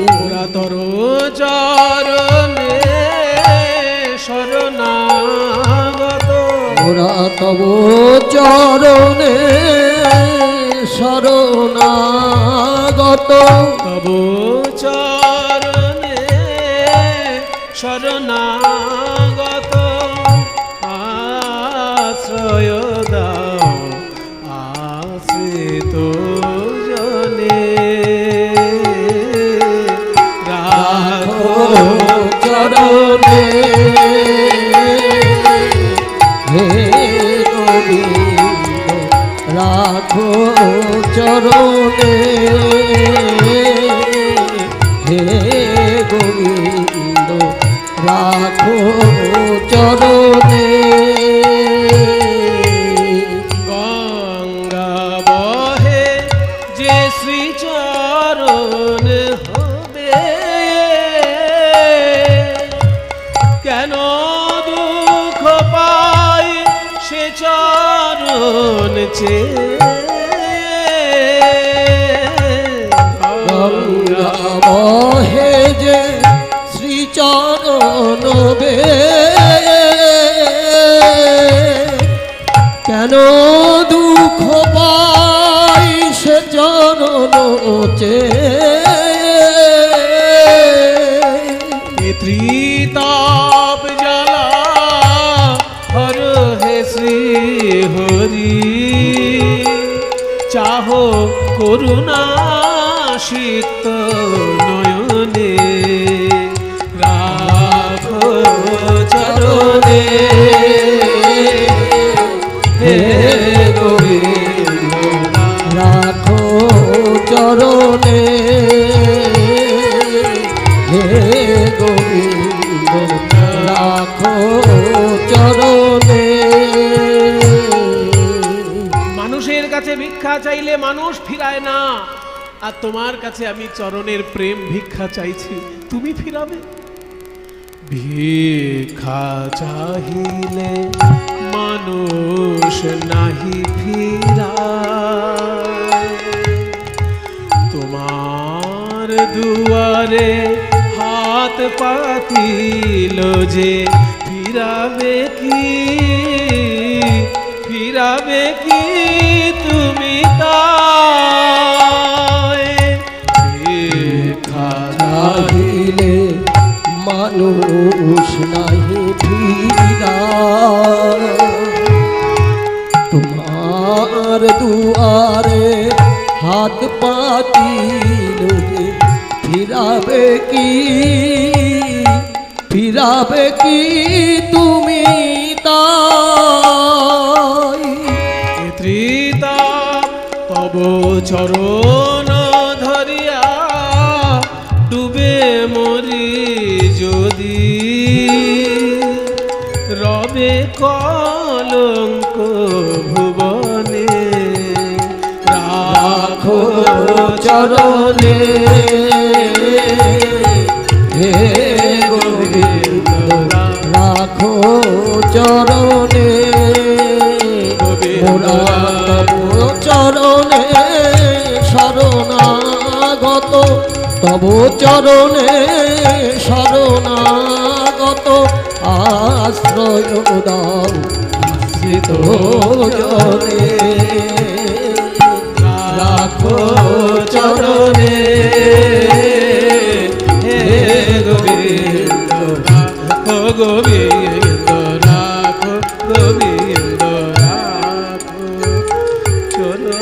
পুরাতর চরণে শরণাগত, ওরা তব চরণে শরণাগত, তব চরণে শরণাগত, আশ্রয় দাও আশ্রিত জনে, রাখো চরণে, হে গোবিন্দ রাখো চরণে, হে গোবিন্দ রাখো চরণে। গঙ্গা বহে যে শ্রীচরণ হবে, কেন দুঃখ পাই সে চরণ চে গঙ্গা বহে যে শ্রীচরণ বে, কেন দুঃখ পাই সে চরণ চে। ত্রিতাপ জ্বালা হর হে শ্রী হরি, চাহো করুণা সিক্ত নয়নে, রাখো চরণে হে গোবিন্দ, রাখো চরণে হে গোবিন্দ, রাখো চরণে। মানুষের কাছে ভিক্ষা চাইলে মানুষ ফিরায় না, আর তোমার কাছে আমি চরণের প্রেম ভিক্ষা চাইছি, তুমি ফিরাবে। ভিক্ষা চাহিলে মানুষ নাহি ফিরায়, তোমার দুয়ারে হাত পাতিল যে ফিরাবে কি, ফিরাবে কি তুমি তাই। ভিক্ষা চাহিলে মানুষ নাহি ফিরায়, তোমার দুয়ারে হাত পাতিল যে ফিরাবে কি, ফিরাবে কি তুমি তাই। ত্রিতা তব চরণ ধরিয়া ডুবে মরি যদি, রবে কলঙ্ক ভুবনে, রাখো চরণে হে গোবিন্দ, রাখো চরণে মোরা তব চরণে শরণাগত, তব চরণে শরণাগত, আশ্রয় দাও আশ্রিত জনে, রাখো চরণে হে গোবিন্দ, রাখো গোবিন্দ, রাখো গোবিন্দ, রাখো চরণ।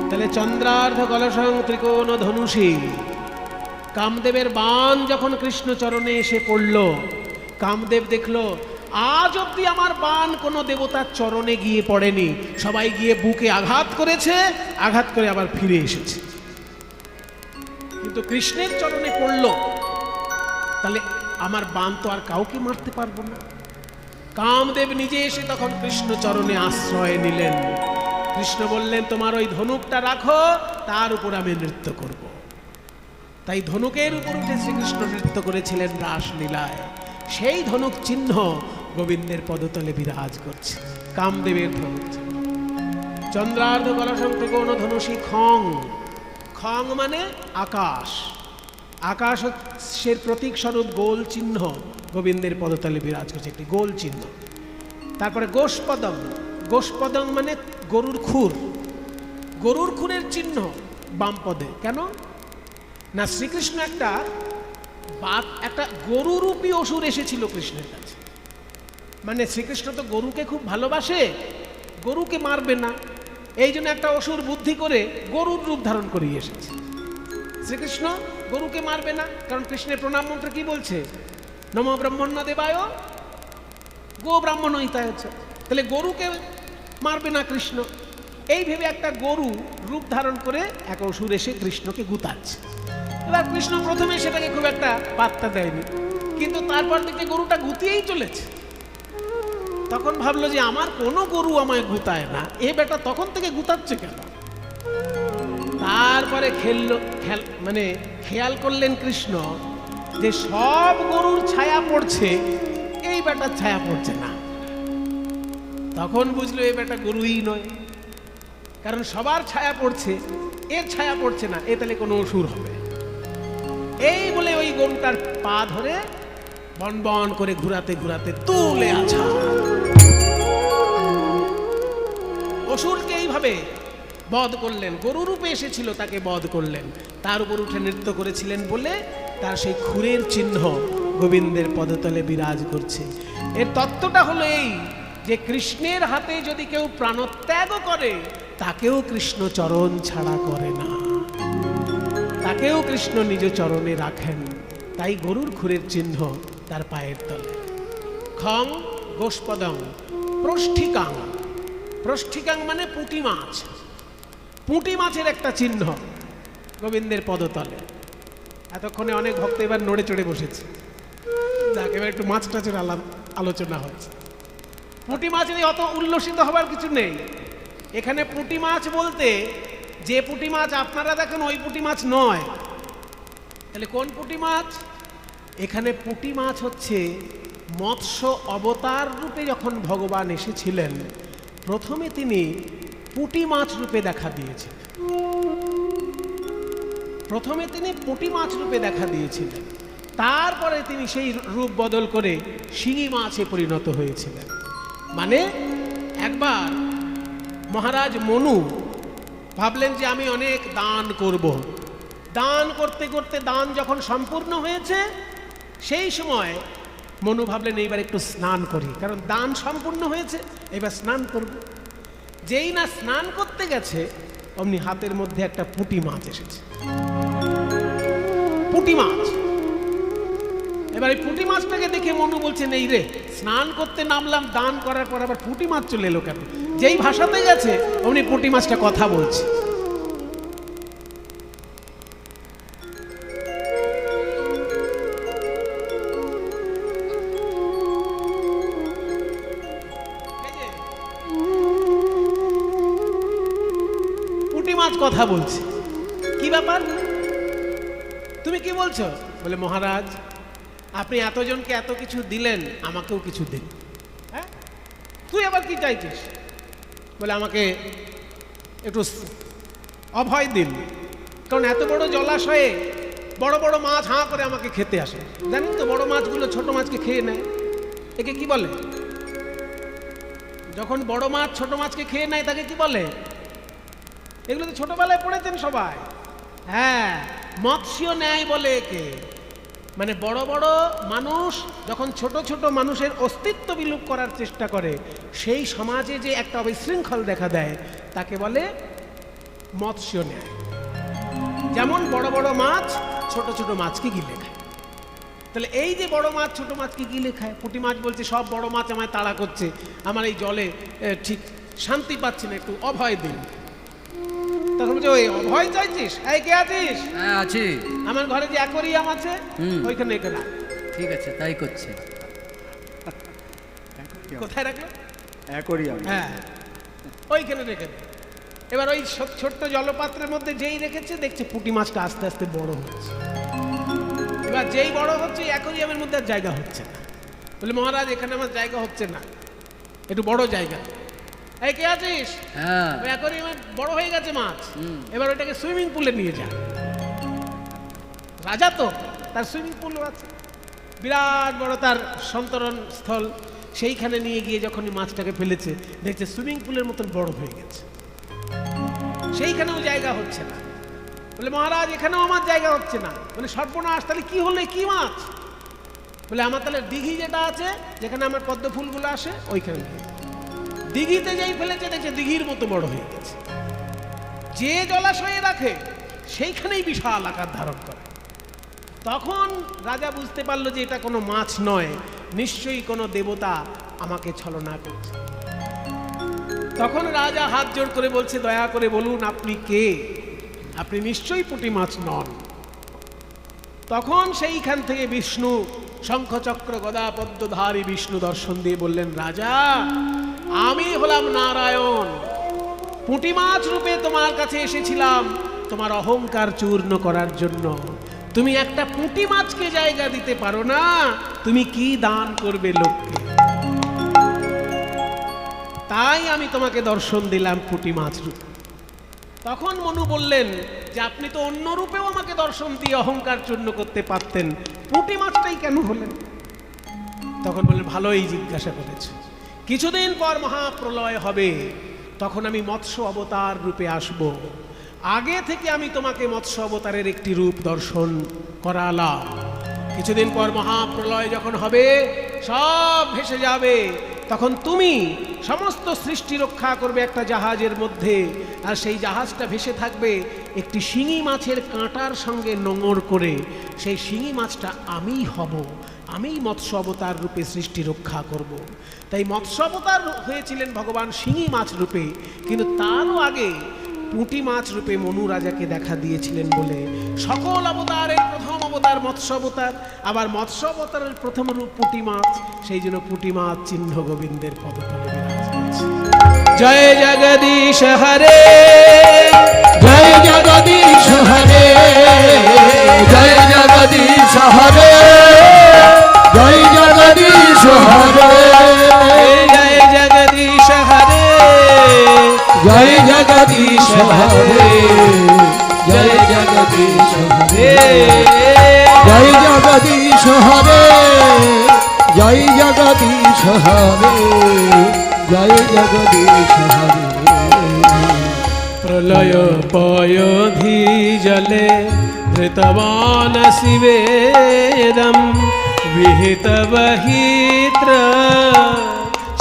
তাহলে চন্দ্রার্ধ কলসং ত্রিকোণ ধনুষী, কামদেবের বাণ যখন কৃষ্ণ চরণে এসে পড়ল, কামদেব দেখলো আজ অব্দি আমার বাণ কোনো দেবতার চরণে গিয়ে পড়েনি, সবাই গিয়ে বুকে আঘাত করেছে, আঘাত করে আবার ফিরে এসেছে, কিন্তু কৃষ্ণের চরণে পড়ল, তাহলে আমার বাণ তো আর কাউকে মারতে পারবো না। কামদেব নিজে এসে তখন কৃষ্ণ চরণে আশ্রয় নিলেন। কৃষ্ণ বললেন তোমার ওই ধনুকটা রাখো, তার উপর আমি নৃত্য করব। তাই ধনুকের উপর উঠে শ্রীকৃষ্ণ নৃত্য করেছিলেন রাসলীলায়। সেই ধনুক চিহ্ন গোবিন্দের পদতলে বিরাজ করছে, কামদেবের ধনুক চিহ্ন। চন্দ্রার্ধ কলসং ত্রিকোণ ধনুষী খং, খং মানে আকাশ, আকাশের প্রতীক স্বরূপ গোল চিহ্ন গোবিন্দের পদতলে বিরাজ করছে, একটি গোল চিহ্ন। তারপরে গোষ্পদম, গোষ্পদম মানে গরুর খুর, গরুর খুরের চিহ্ন বাম পদে। কেন না, শ্রীকৃষ্ণ একটা গরুরূপী অসুর এসেছিল কৃষ্ণের কাছে, মানে শ্রীকৃষ্ণ তো গরুকে খুব ভালোবাসে, গরুকে মারবে না, এই জন্য একটা অসুর বুদ্ধি করে গরুর রূপ ধারণ করিয়ে এসেছে। শ্রীকৃষ্ণ গরুকে মারবে না, কারণ কৃষ্ণের প্রণাম মন্ত্র কি বলছে, নমো ব্রহ্মণ্য দেবায় গো ব্রাহ্মণ হিতায়। তাহলে গরুকে মারবে না কৃষ্ণ, এই ভেবে একটা গরু রূপ ধারণ করে এক অসুর এসে কৃষ্ণকে গুতাচ্ছে। এবার কৃষ্ণ প্রথমে সেটাকে খুব একটা পাত্তা দেয়নি, কিন্তু তারপর থেকে গরুটা গুতিয়েই চলেছে। তখন ভাবলো যে আমার কোনো গরু আমায় গুতায় না, এ বেটা তখন থেকে গুতাচ্ছে কেন। তারপরে খেয়াল করলেন কৃষ্ণ যে সব গরুর ছায়া পড়ছে, এই বেটার ছায়া পড়ছে না। তখন বুঝলো এই বেটা গরুই নয়, কারণ সবার ছায়া পড়ছে, এর ছায়া পড়ছে না, এ তাহলে কোনো অসুর হবে। এই বলে ওই গরুটার পা ধরে বন বন করে ঘুরাতে ঘুরাতে তুলে আছা। অসুরকে এইভাবে বধ করলেন, গরু রূপে এসেছিল তাকে বধ করলেন, তার উপর উঠে নৃত্য করেছিলেন বলে তার সেই খুরের চিহ্ন গোবিন্দের পদতলে বিরাজ করছে। এর তত্ত্বটা হলো এই যে কৃষ্ণের হাতে যদি কেউ প্রাণত্যাগ করে তাকেও কৃষ্ণ চরণ ছাড়া করে না, তাকেও কৃষ্ণ নিজ চরণে রাখেন। তাই গরুর খুরের চিহ্ন তার পায়ের তলে। খং গোষ্পদং প্রষ্ঠিকাং, প্রষ্ঠিকাং মানে পুঁটি মাছ, পুঁটি মাছের একটা চিহ্ন গোবিন্দের পদতলে। এতক্ষণে অনেক ভক্ত এবার নড়ে চড়ে বসেছে, যাক এবার একটু মাছ টাছের আলোচনা হয়েছে। পুঁটি মাছ নিয়ে অত উল্লসিত হবার কিছু নেই। এখানে পুঁটি মাছ বলতে যে পুঁটি মাছ আপনারা দেখেন ওই পুঁটি মাছ নয়। তাহলে কোন পুঁটি মাছ? এখানে পুঁটি মাছ হচ্ছে মৎস্য অবতার রূপে যখন ভগবান এসেছিলেন, প্রথমে তিনি পুঁটি মাছ রূপে দেখা দিয়েছিলেন। প্রথমে তিনি পুঁটি মাছ রূপে দেখা দিয়েছিলেন, তারপরে তিনি সেই রূপ বদল করে শিঙি মাছে পরিণত হয়েছিলেন। মানে একবার মহারাজ মনু ভাবলেন যে আমি অনেক দান করব। দান করতে করতে দান যখন সম্পূর্ণ হয়েছে, সেই সময় মনু ভাবলেন এইবার একটু স্নান করি, কারণ দান সম্পূর্ণ হয়েছে, এবার স্নান করব। যেই না স্নান করতে গেছে অমনি হাতের মধ্যে একটা পুঁটি মাছ এসেছে। পুঁটি মাছ। এবার এই পুঁটি মাছটাকে দেখে মনু বলছেন এই রে, স্নান করতে নামলাম, দান করার পর আবার পুঁটি মাছ চলে এলো কেন? যেই ভাষাতে গেছে অমনি পুঁটি মাছটা কথা বলছে। পুঁটি মাছ কথা বলছে, কি ব্যাপার, তুমি কি বলছো? বলে মহারাজ আপনি এতজনকে এত কিছু দিলেন, আমাকেও কিছু দিন। হ্যাঁ, তুই আবার কি চাইছিস? বলে আমাকে একটু অভয় দিন, কারণ এত বড় জলাশয়ে বড় বড় মাছ হাঁ করে আমাকে খেতে আসে। জানেন তো বড় মাছগুলো ছোট মাছকে খেয়ে নেয়, একে কি বলে? যখন বড় মাছ ছোট মাছকে খেয়ে নেয় তাকে কি বলে? এগুলো তো ছোটবেলায় পড়েছেন সবাই। হ্যাঁ, মৎস্য ন্যায় বলে একে। মানে বড় বড় মানুষ যখন ছোট ছোট মানুষের অস্তিত্ব বিলোপ করার চেষ্টা করে, সেই সমাজে যে একটা বিশৃঙ্খল দেখা দেয় তাকে বলে মৎস্য ন্যায়। যেমন বড় বড় মাছ ছোট ছোট মাছকে গিলে খায়। তাহলে এই যে বড় মাছ ছোট মাছকে গিলে খায়, পুঁটি মাছ বলছে সব বড় মাছ আমায় তাড়া করছে, আমার এই জলে ঠিক শান্তি পাচ্ছি না, একটু অভয় দিন। তখন বলছে ওই অভয় চাইছিস? এই কে আছিস? হ্যাঁ আছি। আমার ঘরে যে অ্যাকোরিয়াম আছে ওইখানে এখানে। ঠিক আছে, তাই করছে। কোথায় রাখলো? অ্যাকোরিয়াম। হ্যাঁ, ওইখানে রেখে দে। এবার ওই ছোট্ট জলপাত্রের মধ্যে যেই রেখেছে দেখছে পুঁটি মাছটা আস্তে আস্তে বড় হচ্ছে। এবার যেই বড় হচ্ছে অ্যাকোরিয়ামের মধ্যে আর জায়গা হচ্ছে না। বলে মহারাজ এখানে আমার জায়গা হচ্ছে না, একটু বড় জায়গা। এই কে আছিস? হ্যাঁ, ওই অ্যাকোরিয়ামে বড় হয়ে গেছে মাছ, এবার ওইটাকে সুইমিং পুলে নিয়ে যা। রাজা তো, তার সুইমিং পুলও আছে, বিরাট বড় তার সন্তরণ স্থল। সেইখানে নিয়ে গিয়ে যখনই মাছটাকে ফেলেছে দেখছে সুইমিং পুলের মতন বড় হয়ে গেছে, সেইখানেও জায়গা হচ্ছে না। বলে মহারাজ এখানেও আমার জায়গা হচ্ছে না। বলে সর্বনাশ, তাহলে কি হলো, কি মাছ? বলে আমার তাহলে দিঘি যেটা আছে যেখানে আমার পদ্ম ফুলগুলো আসে ওইখানে দিঘিতে যেই ফেলেছে দেখছে দিঘির মতো বড় হয়ে গেছে। যে জলাশয়ে রাখে সেইখানেই বিশাল আকার ধারণ করে। তখন রাজা বুঝতে পারলো যে এটা কোনো মাছ নয়, নিশ্চয়ই কোনো দেবতা আমাকে ছলনা করছে। তখন রাজা হাত জোড় করে বলছে, দয়া করে বলুন আপনি কে? আপনি নিশ্চয়ই পুঁটি মাছ নন। তখন সেইখান থেকে বিষ্ণু শঙ্খচক্র গদা পদ্মধারী বিষ্ণু দর্শন দিয়ে বললেন, রাজা আমি হলাম নারায়ণ, পুঁটি মাছ রূপে তোমার কাছে এসেছিলাম তোমার অহংকার চূর্ণ করার জন্য। তুমি একটা পুঁটি মাছকে জায়গা দিতে পারো না, তুমি কি দান করবে লোককে? তাই আমি তোমাকে দর্শন দিলাম পুঁটি মাছ রূপে। তখন মনু বললেন যে আপনি তো অন্য রূপেও আমাকে দর্শন দিয়ে অহংকার চূর্ণ করতে পারতেন, পুঁটি মাছটাই কেন হলেন? তখন বললেন ভালোই জিজ্ঞাসা করেছে। কিছুদিন পর মহাপ্রলয় হবে, তখন আমি মৎস্য অবতার রূপে আসব। আগে থেকে আমি তোমাকে মৎস্য অবতারের একটি রূপ দর্শন করালাম। কিছুদিন পর মহাপ্রলয় যখন হবে, সব ভেসে যাবে, তখন তুমি সমস্ত সৃষ্টি রক্ষা করবে একটা জাহাজের মধ্যে, আর সেই জাহাজটা ভেসে থাকবে একটি শিঙি মাছের কাঁটার সঙ্গে নোঙর করে। সেই শিঙি মাছটা আমিই হব, আমিই মৎস্য অবতার রূপে সৃষ্টি রক্ষা করব। তাই মৎস্য অবতার হয়েছিলেন ভগবান শিঙি মাছ রূপে, কিন্তু তারও আগে পুঁটি মাছ রূপে মনু রাজাকে দেখা দিয়েছিলেন বলে সকল অবতারের প্রথম অবতার মৎস্য অবতার, আবার মৎস্য অবতারের প্রথম রূপ পুঁটি মাছ। সেই জন্য পুঁটি মাছ চিহ্ন গোবিন্দের পদতলে বিরাজ করছে। জয় জগদীশ হরে, জয় জগদীশ হরে, জয় জগদীশ হরে, জয় জগদীশ হরে, জয় জগদীশ হরে, জয় জগদীশ হরে, জয় জগদীশ হরে, জয় জগদীশ হরে, জয় জগদীশ হরে, জয় জগদীশ হরে। প্রলয় পয়োধি জলে ধৃতবান শিবেদম বিহিত বহিত্র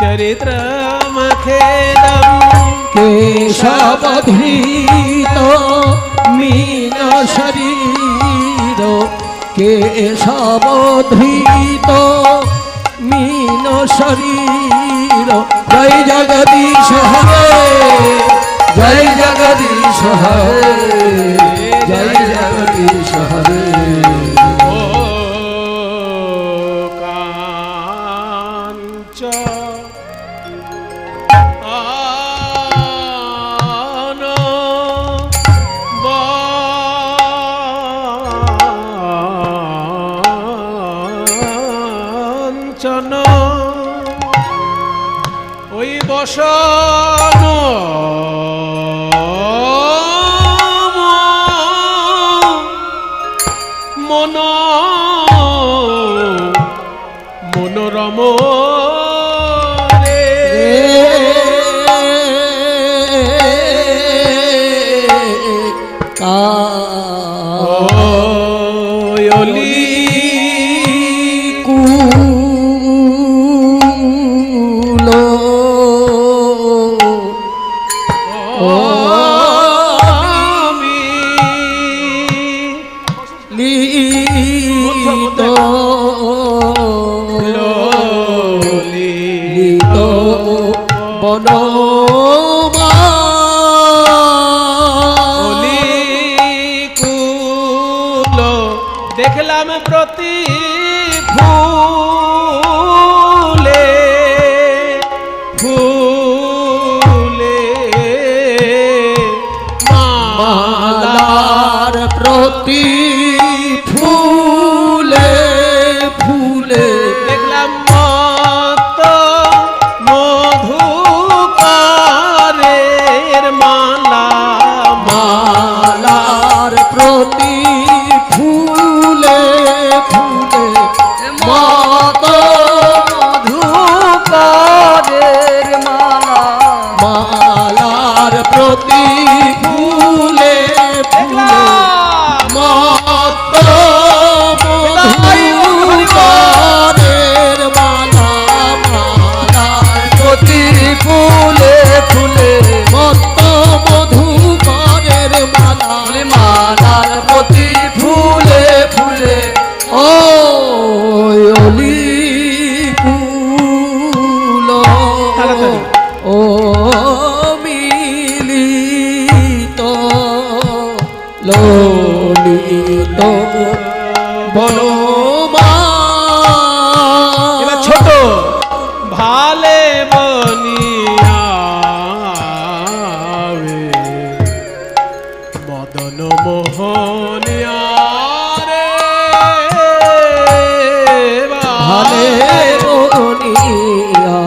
চরিত্রমখেদম কেশবধৃত মীন শরীর, কেশবধৃত মীন শরীর, জয় জগদীশ হরে, জয় জগদীশ হরে, জয় জগদীশ হরে। ও কাঞ্চ বঞ্চন ওই বসন মন মনোরম রে কায়লি কুল লিত লিত কুল দেখলাম প্রতি ফুলে ফুলে মালার প্রতি ফুলে ফুলে দেখলাম মত মধুকারের মালা মালার প্রতি ফুলে ফুলে মত মধুকারের মালা, মালার প্রতি ফুলে ফুলে মত মধুকারের মরণিয়া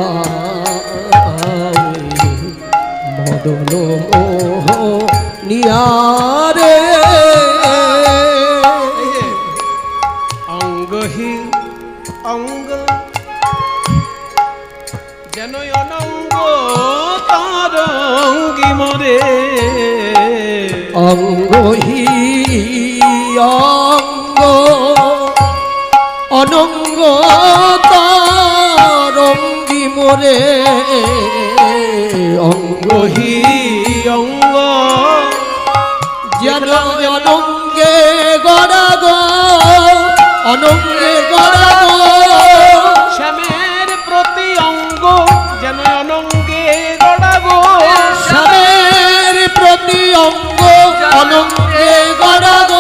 মদন মোহ নিয়ারে এই যে অঙ্গহি অঙ্গ যেন অনঙ্গ তরঙ্গি মরে অঙ্গহি অঙ্গ অনঙ্গ তরঙ্গি মোরে অঙ্গহি অঙ্গহি অঙ্গ যেন অনঙ্গে গড়াগ অনঙ্গে গড়াগ শ্যামের প্রতি অঙ্গ যেন অনঙ্গে গড়াগো স্বামীর প্রতি অঙ্গ অনঙ্গে গড়াগ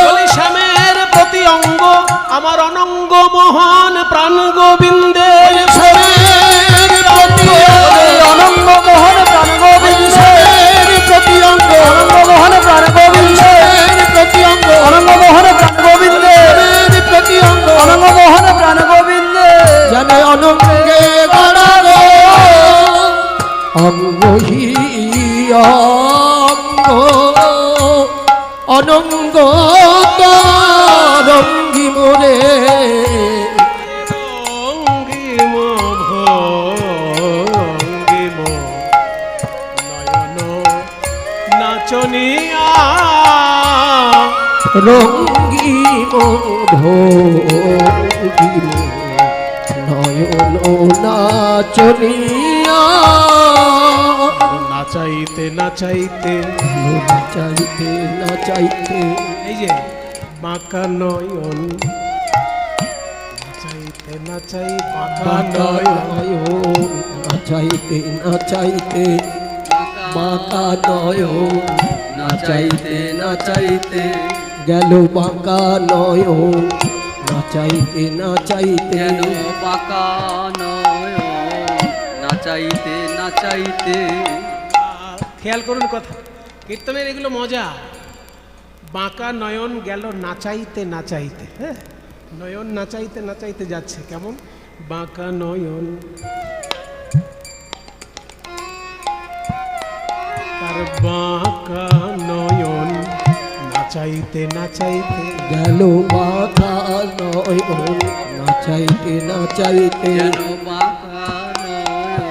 বলি শ্যামের প্রতি অঙ্গ আমার অনঙ্গ মোহন প্রাণ গোবিন্দের স্বামীর প্রতি অনঙ্গ মোহন প্রাণ স্বামীর প্রতি অঙ্গ অনঙ্গ মোহন প্রাণ স্বামীর প্রতি অঙ্গ অনঙ্গ মোহন প্রাণ গোবিন্দের স্বামীর প্রতি অঙ্গ অনঙ্গ মোহন প্রাণ গোবিন্দের যেন অনঙ্গে গড়াগ অঙ্গহি অঙ্গ অনঙ্গ তরঙ্গি মোরে অঙ্গিম ভঙ্গিম নয়ন নাচনিয়া রঙ্গিম ভঙ্গিম নয়ন নাচনিয়া নাচাইতে নাচাইতে নাচাইতে নাচাইতে এই যে বাঁকা নয়ন নাচাইতে নাচাই বাঁকা নয়ন নয়ন নাচাইতে নাচাইতে বাঁকা নয়ন নাচাইতে নাচাইতে গেল বাঁকা নয়ন নাচাইতে নাচাইতে যেন বাঁকা নয়ন নাচাইতে নাচাইতে। খেয়াল করুন কথা কীর্তনের এগুলো মজা বাঁকা নয়ন গেল নাচাইতে নাচাইতে হ্যাঁ নয়ন নাচাইতে নাচাইতে যাচ্ছে কেমন বাঁকা নয়ন তার বাঁকা নয়ন নাচাইতে নাচাইতে গেল বাঁকা নয়ন নাচাইতে নাচাইতে যেন বাঁকা নয়ন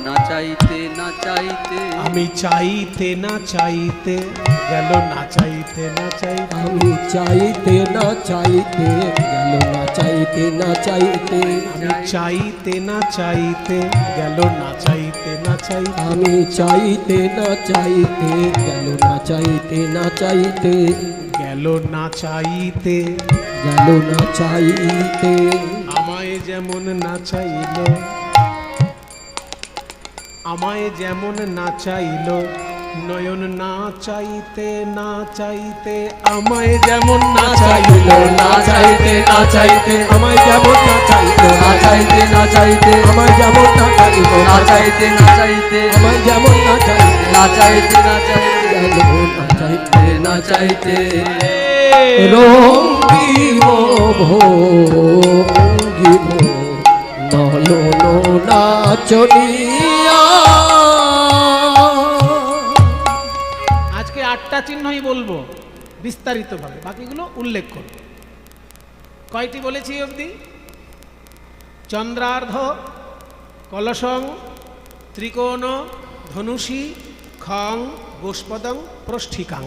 নাচাইতে নাচাইতে। আমি চাইতে না চাইতে গেল নাচাইতে নাচাইতে আমি চাইতে না চাইতে গেল না চাইতে না চাইতে আমি চাইতে না চাইতে গেল নাচাইতে নাচাইতে আমি চাইতে না চাইতে গেল না চাইতে না চাইতে গেল না চাইতে গেল না চাইতে আমায় যেমন নাচাইল আমায় যেমন নাচাইল নয়ন না চাইতে না চাইতে আমায় যেমন নাচাইল না চাইতে না চাইতে আমায় যেমন না চাইতো না চাইতে না চাইতে আমায় যেমন না চাইতো না চাইতে নাচাইতে নাচাইতে আমায় যেমন না চাইতো নাচাইতে নাচাইতে গেল না চাইতে নাচাইতে। রঙ্গিম ভঙ্গিম নয়ন নাচনিয়া আজকে 8টা চিহ্নই বলবো বিস্তারিতভাবে বাকিগুলো উল্লেখ করব কয়টি বলেছি এই অবধি চন্দ্রার্ধ কলসং ত্রিকোণ ধনুষী খং গোষ্পদং প্রষ্ঠিকাং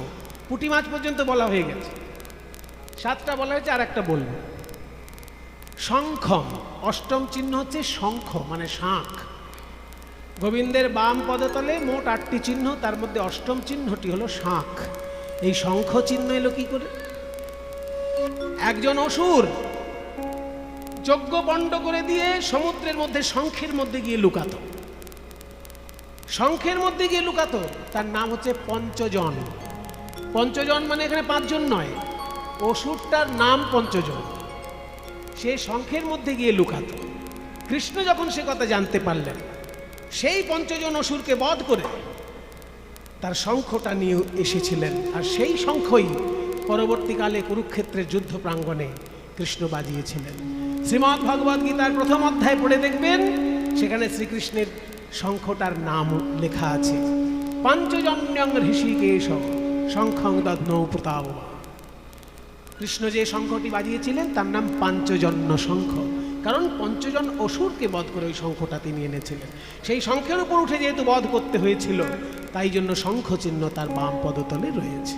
পুঁটি মাছ পর্যন্ত বলা হয়ে গেছে 7টা বলা হয়েছে আর একটা বলবো শঙ্খম অষ্টম চিহ্ন হচ্ছে শঙ্খ মানে শাঁখ গোবিন্দের বাম পদতলে মোট 8টি চিহ্ন তার মধ্যে অষ্টম চিহ্নটি হলো শাঁখ এই শঙ্খ চিহ্ন এলো কি করে একজন অসুর যজ্ঞ পণ্ড করে দিয়ে সমুদ্রের মধ্যে শঙ্খের মধ্যে গিয়ে লুকাতো শঙ্খের মধ্যে গিয়ে লুকাতো তার নাম হচ্ছে পঞ্চজন পঞ্চজন মানে এখানে 5 জন নয় অসুরটার নাম পঞ্চজন সে শঙ্খের মধ্যে গিয়ে লুকাতো কৃষ্ণ যখন সে কথা জানতে পারলেন সেই 5 জন অসুরকে বধ করে তার শঙ্খটা নিয়ে এসেছিলেন আর সেই শঙ্খই পরবর্তীকালে কুরুক্ষেত্রের যুদ্ধ প্রাঙ্গণে কৃষ্ণ বাজিয়েছিলেন শ্রীমদ্ ভগবদ গীতার প্রথম অধ্যায় পড়ে দেখবেন, সেখানে শ্রীকৃষ্ণের শঙ্খটার নাম লেখা আছে, পাঞ্চজন্যং ঋষিকেশ শঙ্খং দধ্নৌ প্রতাপমা। কৃষ্ণ যে শঙ্খটি বাজিয়েছিলেন তার নাম পাঞ্চজন্য শঙ্খ, কারণ পঞ্চজন অসুরকে বধ করে ওই শঙ্খটা তিনি এনেছিলেন। সেই শঙ্খের উপর উঠে যেহেতু বধ করতে হয়েছিল, তাই জন্য শঙ্খ চিহ্ন তার বাম পদতলে রয়েছে।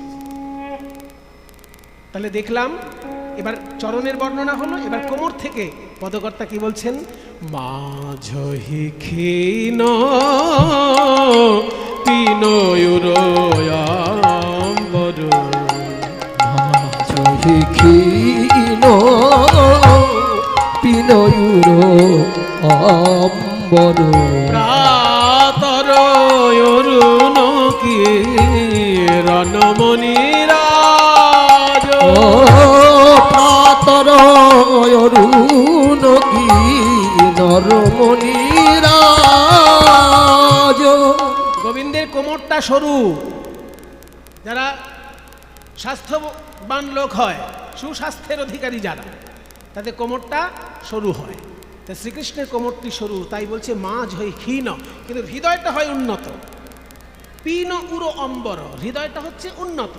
তাহলে দেখলাম এবার চরণের বর্ণনা হলো, এবার কোমর থেকে পদকর্তা কি বলছেন, মাঝহি ক্ষীণ পিনয়ুরয়াম্বর ক্ষীণ পিনয়ুর অম্বর প্রাতরয়ুরুণ কিরণমণিরাজ প্রাতরয়ুরুণ কিরণমণিরাজ। গোবিন্দের কোমরটা সরু, যারা স্বাস্থ্যবান লোক হয়, সুস্বাস্থ্যের অধিকারী যারা, তাদের কোমরটা সরু হয়। তা শ্রীকৃষ্ণের কোমরটি সরু, তাই বলছে মাঝ হয় ক্ষীণ, কিন্তু হৃদয়টা হয় উন্নত। পিন উরো অম্বর, হৃদয়টা হচ্ছে উন্নত।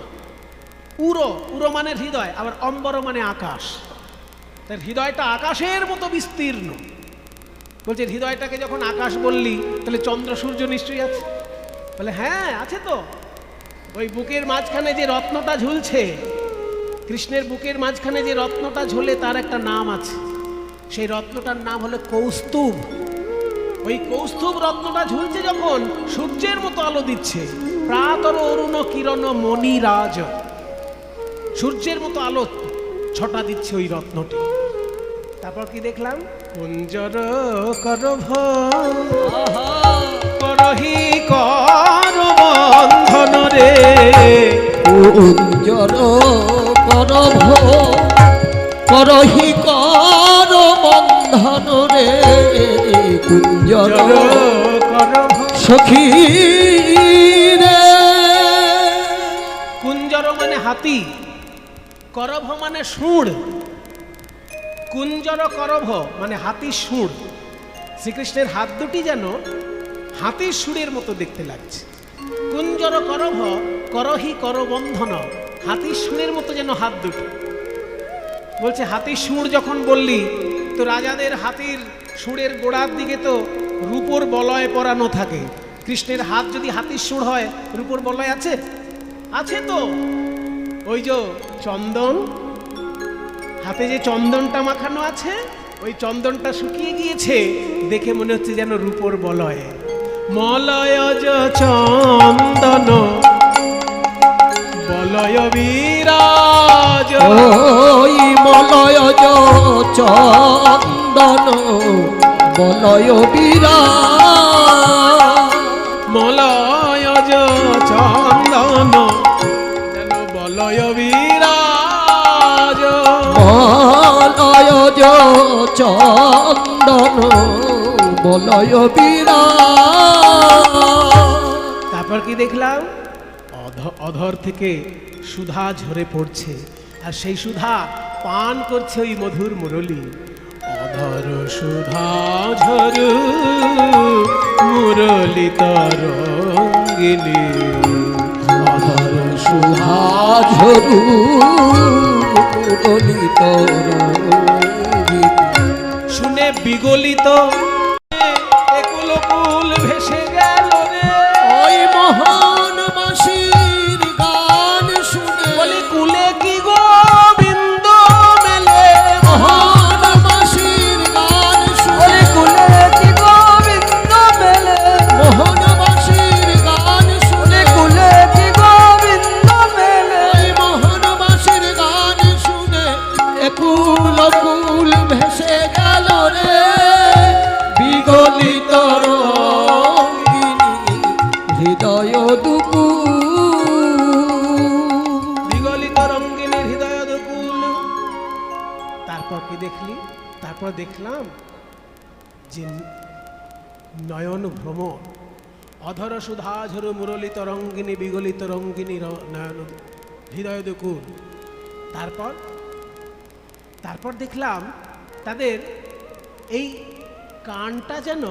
উরো, উরো মানে হৃদয়, আবার অম্বর মানে আকাশ। তার হৃদয়টা আকাশের মতো বিস্তীর্ণ। বলছে হৃদয়টাকে যখন আকাশ বললি, তাহলে চন্দ্র সূর্য নিশ্চয়ই আছে। বলে হ্যাঁ আছে তো, ওই বুকের মাঝখানে যে রত্নটা ঝুলছে, কৃষ্ণের বুকের মাঝখানে যে রত্নটা ঝুলে তার একটা নাম আছে, সেই রত্নটার নাম হলো কৌস্তুভ। ওই কৌস্তুভ রত্নটা ঝুলছে যখন, সূর্যের মতো আলো দিচ্ছে, প্রাতর অরুণ কিরণ মণিরাজ, সূর্যের মতো আলো ছটা দিচ্ছে ওই রত্নটি। তারপর কি দেখলাম, কুঞ্জর করভ করহি কর বন্ধন রে, কুঞ্জর করভ করহি কর বন্ধন রে, কুঞ্জর করভ সখী রে। কুঞ্জর মানে হাতি, করভ মানে সুর। কুঞ্জর করভ মানে হাতির সুর। শ্রীকৃষ্ণের হাত দুটি যেন হাতির সুরের মতো দেখতে লাগছে। কুঞ্জর করভ করহি করবন্ধন, হাতির সুরের মতো যেন হাত দুটি। বলছে হাতির সুর যখন বললি, তো রাজাদের হাতির সুরের গোড়ার দিকে তো রূপোর বলয় পরানো থাকে। কৃষ্ণের হাত যদি হাতির সুর হয়, রূপোর বলয় আছে? আছে তো। ওই যে চন্দন, হাতে যে চন্দনটা মাখানো আছে, ওই চন্দনটা শুকিয়ে গিয়েছে, দেখে মনে হচ্ছে যেন রূপোর বলয়। মলয়জ চন্দন বলয় বিরাজ, ওই মলয়জ চন্দন বলয় বিরাজ, মলয়জ চন্দন যেন বলয় বিরাজ, মলয়জ চন্দন বলয় বিরাজ। তারপর কি দেখলাম, অধর থেকে সুধা ঝরে পড়ছে, আর সেই সুধা পান করছে ওই মধুর মুরলী। অধর সুধা ঝরু মুরলী তরঙ্গিনী, অধর সুধা ঝরু মুরলিত রঙ্গিনী। শুনে বিগলিত একুলকুল ভেসে গেল রে, ওই মোহন মাসির গান শুনে, বলে কুলে কি গোবিন্দ মেলে, মোহন মাসির গান শুনে, কুলে কি গোবিন্দ মেলে, মোহন মাসির গান শুনে, কুলে কি গোবিন্দ মেলে। ওই মোহন মাসির গান শুনে একুল কুল ভেসে গেল রে, বিগলিত রঙ্গিনী হৃদয় দুকুল। বিগলিত রঙ্গিনীর হৃদয় দুকুল। তারপর কি দেখলি? তারপর দেখলাম যে নয়ন ভ্রমর, অধর সুধা ঝরু মুরলিত রঙ্গিনী বিগলিত রঙ্গিনী নয়ন হৃদয় দুকুল। তারপর তারপর দেখলাম তাদের এই কানটা যেন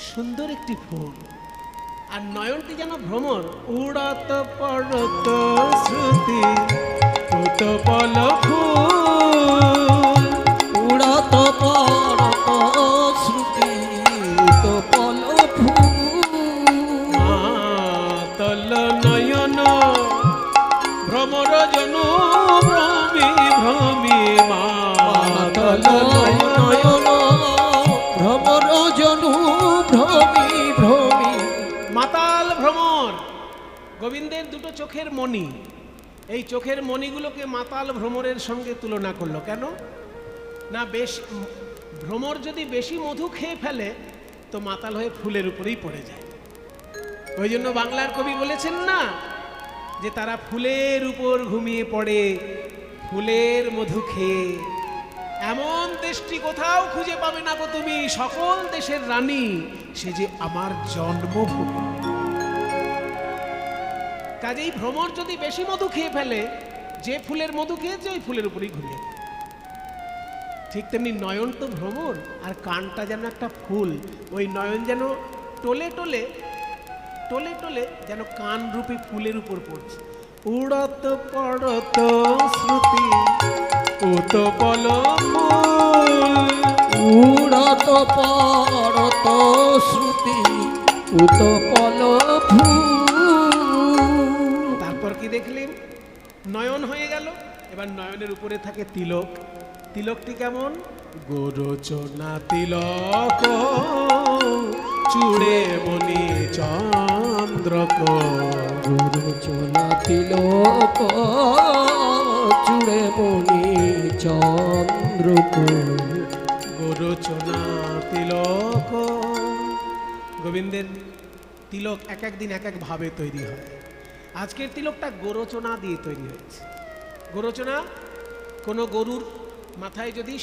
সুন্দর একটি ফুল, আর নয়নটি যেন ভ্রমর। উড়ত পড়ত শ্রুতি উতপল ফুল, উড়ত পড়ত শ্রুতি উতপল ফুল, মাতল নয়ন ভ্রমর জনু ভ্রমি ভ্রমি, মাতল নয়ন ভ্রমর জনু ভ্রমি ভ্রমি। মাতাল ভ্রমর। গোবিন্দের দুটো চোখের মণি, এই চোখের মণিগুলোকে মাতাল ভ্রমরের সঙ্গে তুলনা করলো। কেন না, ভ্রমর যদি বেশি মধু খেয়ে ফেলে তো মাতাল হয়ে ফুলের উপরেই পড়ে যায়। ওই জন্য বাংলার কবি বলেছেন না যে তারা ফুলের উপর ঘুমিয়ে পড়ে ফুলের মধু খেয়ে। এমন দেশটি কোথাও খুঁজে পাবে না গো তুমি, সকল দেশের রানী সে যে আমার জন্মভূমি। কাজেই ভ্রমর যদি বেশি মধু খেয়ে ফেলে, যে ফুলের মধু খেয়েছে ওই ফুলের উপরেই ঘুমিয়ে পড়ে। ঠিক তেমনি নয়ন তো ভ্রমর, আর কানটা যেন একটা ফুল। ওই নয়ন যেন টলে টলে টলে টলে যেন কান রূপী ফুলের উপর পড়ছে। উড়ত পড়ত শ্রুতি উতপল ফুল, উড়ত পড়ত শ্রুতি উতপল ফুল। তারপর কি দেখলেন? নয়ন হয়ে গেল। এবার নয়নের উপরে থাকে তিলক। তিলকটি কেমন? গোরচনা তিলক চূড়ে মণি চন্দ্রক, গুরুচনা তিলক চূড়ে মণি চন্দ্রক। গোরচনা তিলক। গোবিন্দের তিলক এক এক দিন এক এক ভাবে তৈরি হয়। আজকের তিলকটা গোরচনা দিয়ে তৈরি হয়েছে। গোরচনা, কোনো গরুর মাথায় যদি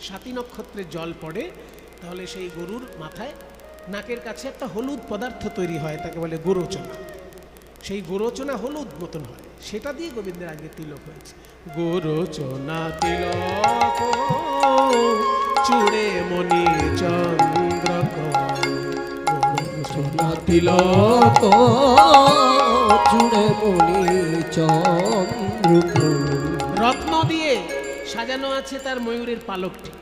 স্বাতী নক্ষত্রের জল পড়ে তাহলে সেই গরুর মাথায় নাকের কাছে একটা হলুদ পদার্থ তৈরি হয়, তাকে বলে গোরচনা। সেই গোরচনা হলুদ মতন হয়, সেটা দিয়ে গোবিন্দের আগে তিলক হয়েছে। গোরচনা তিলক চূড়ে মণি চন্দ্রক, গোরচনা তিলক চূড়ে মণি চন্দ্রক। রত্ন দিয়ে সাজানো আছে তার ময়ূরের পালকটি।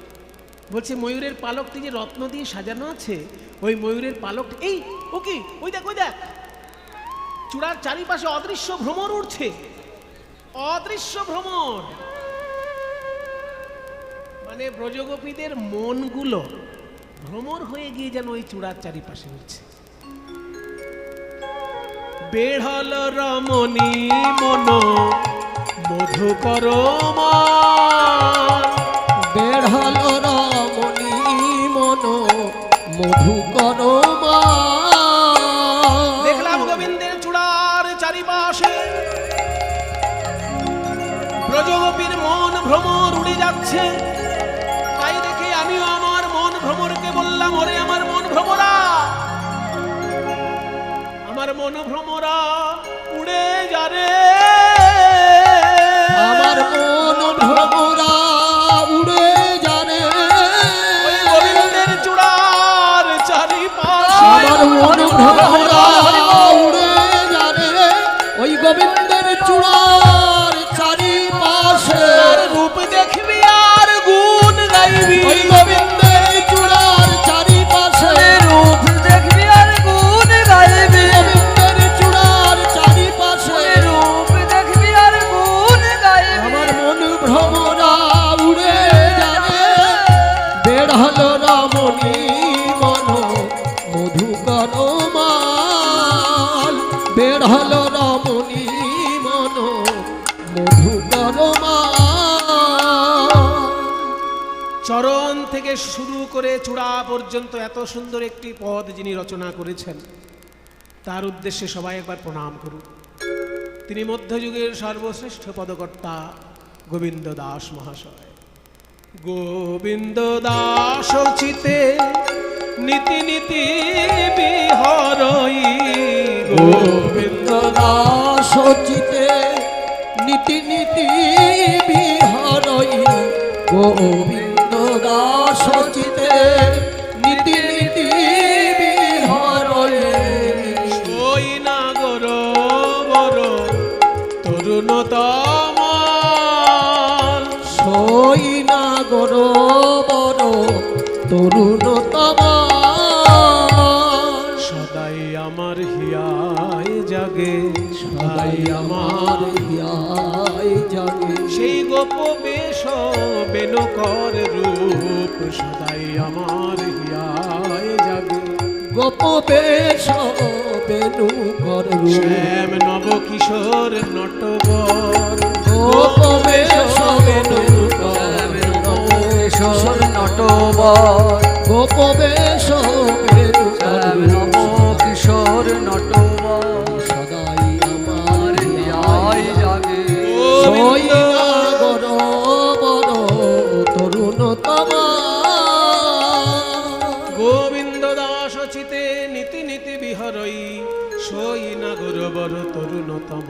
বলছে ময়ূরের পালকটি যে রত্ন দিয়ে সাজানো আছে, ওই ময়ূরের পালকটি, এই ও কি, ওই দেখ ওই দেখ, চূড়ার চারিপাশে অদৃশ্য ভ্রমর উঠছে। অদৃশ্য ভ্রমর মানে ব্রজগোপীদের মনগুলো ভ্রমর হয়ে গিয়ে যেন ওই চূড়ার চারিপাশে উঠছে। বেঢ়ল রমণী মন মধুকর মান, বেঢ়ল রমণী মন মধুকর মান। দেখলাম গোবিন্দের চূড়ার চারিপাশে ব্রজগোপীর মন ভ্রমর উড়ে যাচ্ছে। তাই দেখে আমিও আমার মন ভ্রমরকে বললাম, ওরে আমার মন ভ্রমরা, আমার মন ভ্রমরা উড়ে যা রে, আমার মন ভ্রমরা উড়ে যারে। ওই গোবিন্দের চূড়ার চারিপাশে আমার মন ভ্রমরা উড়ে যারে, ওই গোবিন্দের চূড়ার চারিপাশে। রূপ দেখবি আর গুণ গাইবি, ওই গোবিন্দের চূড়ার চারিপাশে। রূপ দেখবি আর গুণ গাইবি, গোবিন্দের চূড়ার চারিপাশে। রূপ দেখবি আর গুণ গাইবি। আমার মন ভ্রমরা উড়ে যারে, বেঢ়ল রমণী মন মধুকর মাল। বেঢ়ল রমণী মন মধুকর মাল। চরণ থেকে শুরু করে চূড়া পর্যন্ত এত সুন্দর একটি পদ যিনি রচনা করেছেন, তার উদ্দেশ্যে সবাই একবার প্রণাম করুন। তিনি মধ্যযুগের সর্বশ্রেষ্ঠ পদকর্তা গোবিন্দ দাস মহাশয়। গোবিন্দ দাস চিতে নীতি নীতি বিহরই, গোবিন্দ দাস চিতে নীতি নীতি বিহর। বিহরই গোবিন্দ দাস চিতে নীতি নীতি বিহরই ওই নাগর বর তরুণতম সই নাগর বর তরুণতম সদাই আমার হিয়ায় জাগে সদাই আমার হিয়ায় জাগে সেই গোপ বেশ বেনকর রূপ সদাই আমার হিয়ায় জাগে গোপ বেশ বেনু কর শ্যাম নব কিশোর নটবর গোপ বেশ বেনু কিশোর নটবর গোপ বেশ বেনু কিশোর নটবর সদাই আমার হিয়ায় জাগে সই নাগর বর তরুণতম গোবিন্দ দাস চিতে নীতি নীতি বিহরই সই নাগর বর তরুণতম